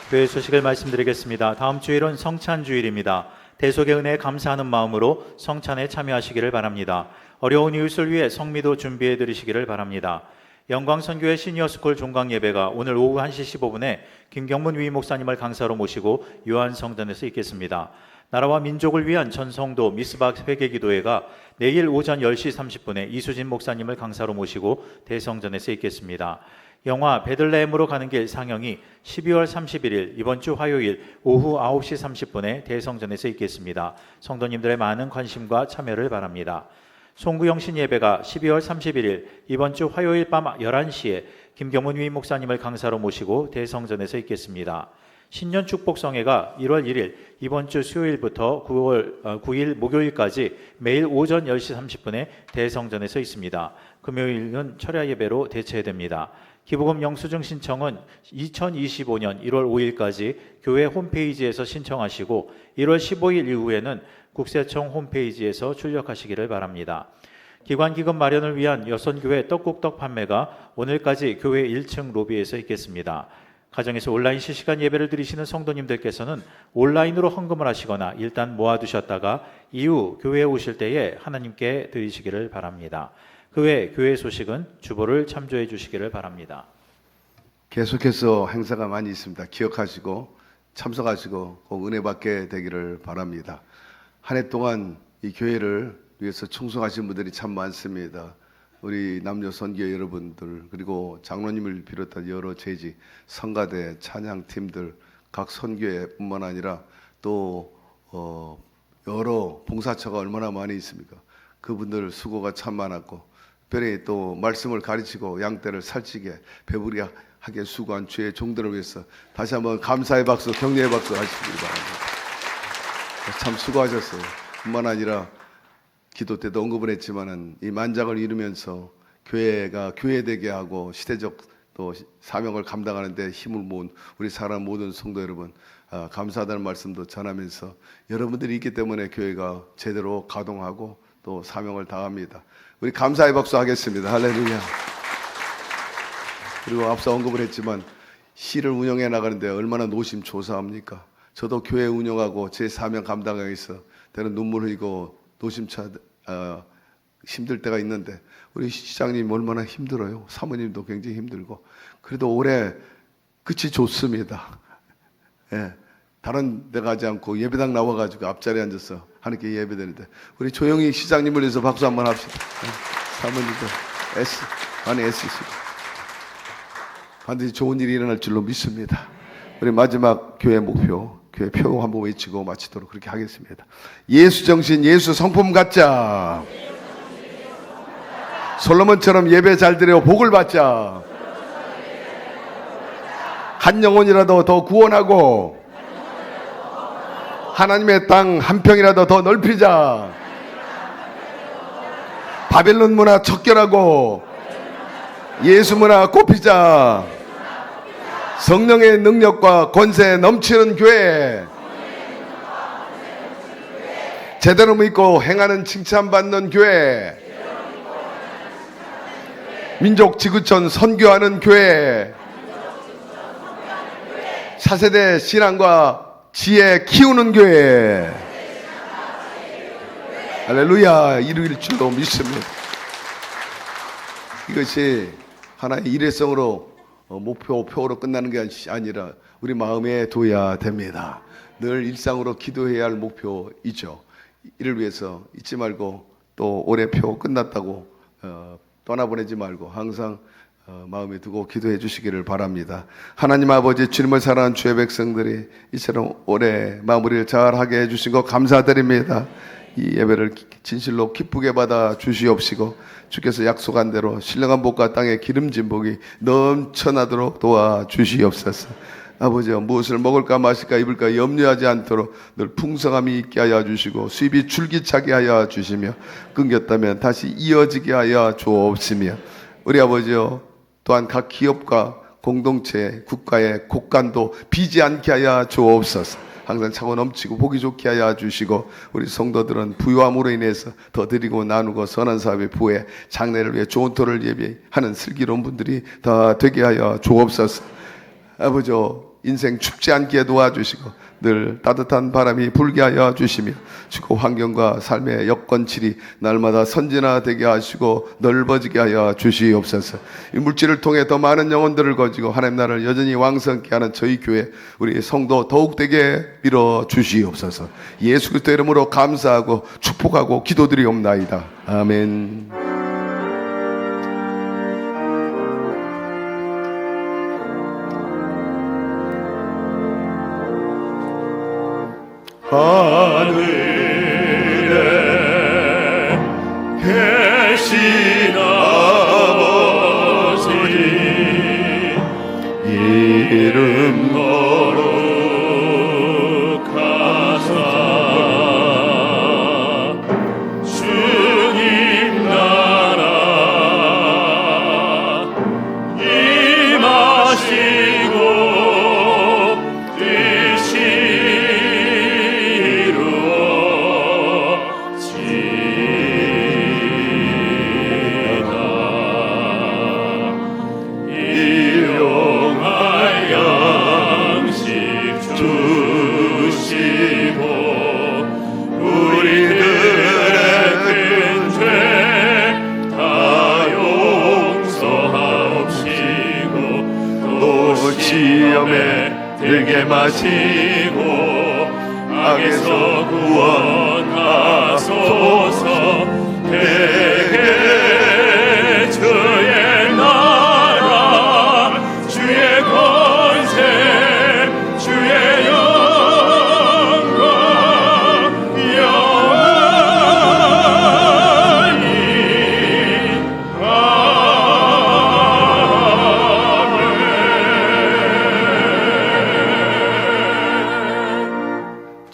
교회 소식을 말씀드리겠습니다. 다음 주일은 성찬 주일입니다. 대속의 은혜에 감사하는 마음으로 성찬에 참여하시기를 바랍니다. 어려운 이웃을 위해 성미도 준비해 드리시기를 바랍니다. 영광선교회 시니어스쿨 종강 예배가 오늘 오후 1시 15분에 김경문 위임 목사님을 강사로 모시고 요한성전에서 있겠습니다. 나라와 민족을 위한 전성도 미스박 회개기도회가 내일 오전 10시 30분에 이수진 목사님을 강사로 모시고 대성전에서 있겠습니다. 영화 베들레헴으로 가는 길 상영이 12월 31일 이번 주 화요일 오후 9시 30분에 대성전에서 있겠습니다. 성도님들의 많은 관심과 참여를 바랍니다. 송구영신 예배가 12월 31일 이번 주 화요일 밤 11시에 김경문 위임 목사님을 강사로 모시고 대성전에서 있겠습니다. 신년 축복성회가 1월 1일 이번 주 수요일부터 9일 목요일까지 매일 오전 10시 30분에 대성전에서 있습니다. 금요일은 철야 예배로 대체됩니다. 기부금 영수증 신청은 2025년 1월 5일까지 교회 홈페이지에서 신청하시고 1월 15일 이후에는 국세청 홈페이지에서 출력하시기를 바랍니다. 기관기금 마련을 위한 여선교회 떡국떡 판매가 오늘까지 교회 1층 로비에서 있겠습니다. 가정에서 온라인 실시간 예배를 드리시는 성도님들께서는 온라인으로 헌금을 하시거나 일단 모아두셨다가 이후 교회에 오실 때에 하나님께 드리시기를 바랍니다. 그 외 교회 소식은 주보를 참조해 주시기를 바랍니다. 계속해서 행사가 많이 있습니다. 기억하시고 참석하시고 꼭 은혜 받게 되기를 바랍니다. 한 해 동안 이 교회를 위해서 충성하신 분들이 참 많습니다. 우리 남녀 선교 여러분들, 그리고 장로님을 비롯한 여러 재직, 성가대, 찬양팀들, 각 선교회뿐만 아니라 또 여러 봉사처가 얼마나 많이 있습니까? 그분들 수고가 참 많았고, 특별히 또 말씀을 가르치고 양떼를 살찌게 배부리하게 수고한 주의 종들을 위해서 다시 한번 감사의 박수, 격려의 박수 하시기 바랍니다. 참 수고하셨어요. 뿐만 아니라 기도 때도 언급을 했지만은 이 만장을 이루면서 교회가 교회되게 하고 시대적 또 사명을 감당하는데 힘을 모은 우리 사랑 모든 성도 여러분, 감사하다는 말씀도 전하면서 여러분들이 있기 때문에 교회가 제대로 가동하고 또 사명을 다합니다. 우리 감사의 박수 하겠습니다. 할렐루야. 그리고 앞서 언급을 했지만 시를 운영해 나가는데 얼마나 노심초사합니까? 저도 교회 운영하고 제 사명 감당하기 위해서 때는 눈물 흘리고 노심차 힘들 때가 있는데 우리 시장님 얼마나 힘들어요. 사모님도 굉장히 힘들고. 그래도 올해 끝이 좋습니다. 예, 다른 데 가지 않고 예배당 나와가지고 앞자리에 앉아서 하나님께 예배드리는데 우리 조영희 시장님을 위해서 박수 한번 합시다. 예, 사모님도 많이 애쓰시고 반드시 좋은 일이 일어날 줄로 믿습니다. 우리 마지막 교회 목표, 교회 표 한번 외치고 마치도록 그렇게 하겠습니다. 예수 정신, 예수 성품 갖자. 솔로몬처럼 예배 잘 드려 복을 받자. 한 영혼이라도 더 구원하고 하나님의 땅 한 평이라도 더 넓히자. 바벨론 문화 척결하고 예수 문화 꼽히자. 성령의 능력과 권세 넘치는 교회, 제대로 믿고 행하는 칭찬받는 교회, 민족 지구촌 선교하는 교회, 차세대 신앙과 지혜 키우는 교회, 할렐루야, 이루일 줄로 믿습니다. 이것이 하나의 일회성으로 목표로 끝나는 게 아니라 우리 마음에 둬야 됩니다. 늘 일상으로 기도해야 할 목표이죠. 이를 위해서 잊지 말고 또 올해 표 끝났다고 떠나보내지 말고 항상 마음에 두고 기도해 주시기를 바랍니다. 하나님 아버지, 주님을 사랑하는 주의 백성들이 이처럼 올해 마무리를 잘하게 해주신 것 감사드립니다. 이 예배를 진실로 기쁘게 받아 주시옵시고 주께서 약속한 대로 신령한 복과 땅의 기름진 복이 넘쳐나도록 도와주시옵소서. 아버지, 무엇을 먹을까 마실까 입을까 염려하지 않도록 늘 풍성함이 있게 하여 주시고 수입이 줄기차게 하여 주시며 끊겼다면 다시 이어지게 하여 주옵시며 우리 아버지요, 또한 각 기업과 공동체, 국가의 곳간도 비지 않게 하여 주옵소서. 항상 차고 넘치고 보기 좋게 하여 주시고 우리 성도들은 부유함으로 인해서 더 드리고 나누고 선한 사업의 부에 장래를 위해 좋은 터를 예비하는 슬기로운 분들이 다 되게 하여 주옵소서. 아버지, 인생 춥지 않게 도와주시고 늘 따뜻한 바람이 불게 하여 주시며 주고 환경과 삶의 여건질이 날마다 선진화되게 하시고 넓어지게 하여 주시옵소서. 이 물질을 통해 더 많은 영혼들을 거지고 하나님 나라를 여전히 왕성케 하는 저희 교회 우리 성도 더욱되게 밀어 주시옵소서. 예수 그리스도 이름으로 감사하고 축복하고 기도드리옵나이다. 아멘. 하늘에 계신 아버지 이름 거룩하사 주님 나라 임하시고 시험에 들게 마시고 악에서 구원하소서. 대개 주의 나라 주의 권세 주의 영광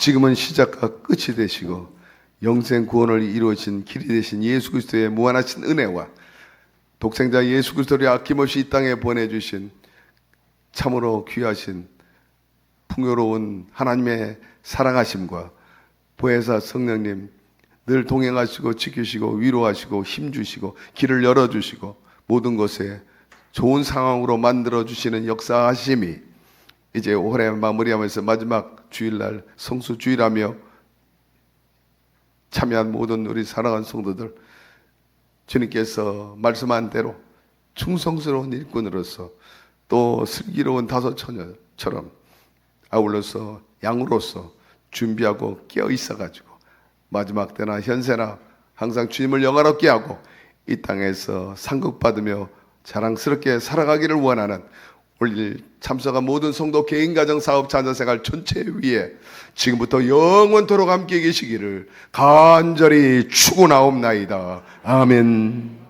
지금은 시작과 끝이 되시고 영생 구원을 이루어진 길이 되신 예수 그리스도의 무한하신 은혜와 독생자 예수 그리스도를 아낌없이 이 땅에 보내주신 참으로 귀하신 풍요로운 하나님의 사랑하심과 보혜사 성령님 늘 동행하시고 지키시고 위로하시고 힘주시고 길을 열어주시고 모든 것에 좋은 상황으로 만들어주시는 역사하심이 이제 올해 마무리하면서 마지막 주일날 성수주일하며 참여한 모든 우리 사랑하는 성도들 주님께서 말씀한 대로 충성스러운 일꾼으로서 또 슬기로운 다섯 처녀처럼 아울러서 양으로서 준비하고 깨어 있어가지고 마지막 때나 현세나 항상 주님을 영화롭게 하고 이 땅에서 상급받으며 자랑스럽게 살아가기를 원하는 오늘 참석한 모든 성도 개인 가정 사업 자녀 생활 전체 위에 지금부터 영원토록 함께 계시기를 간절히 축원하옵나이다. 아멘.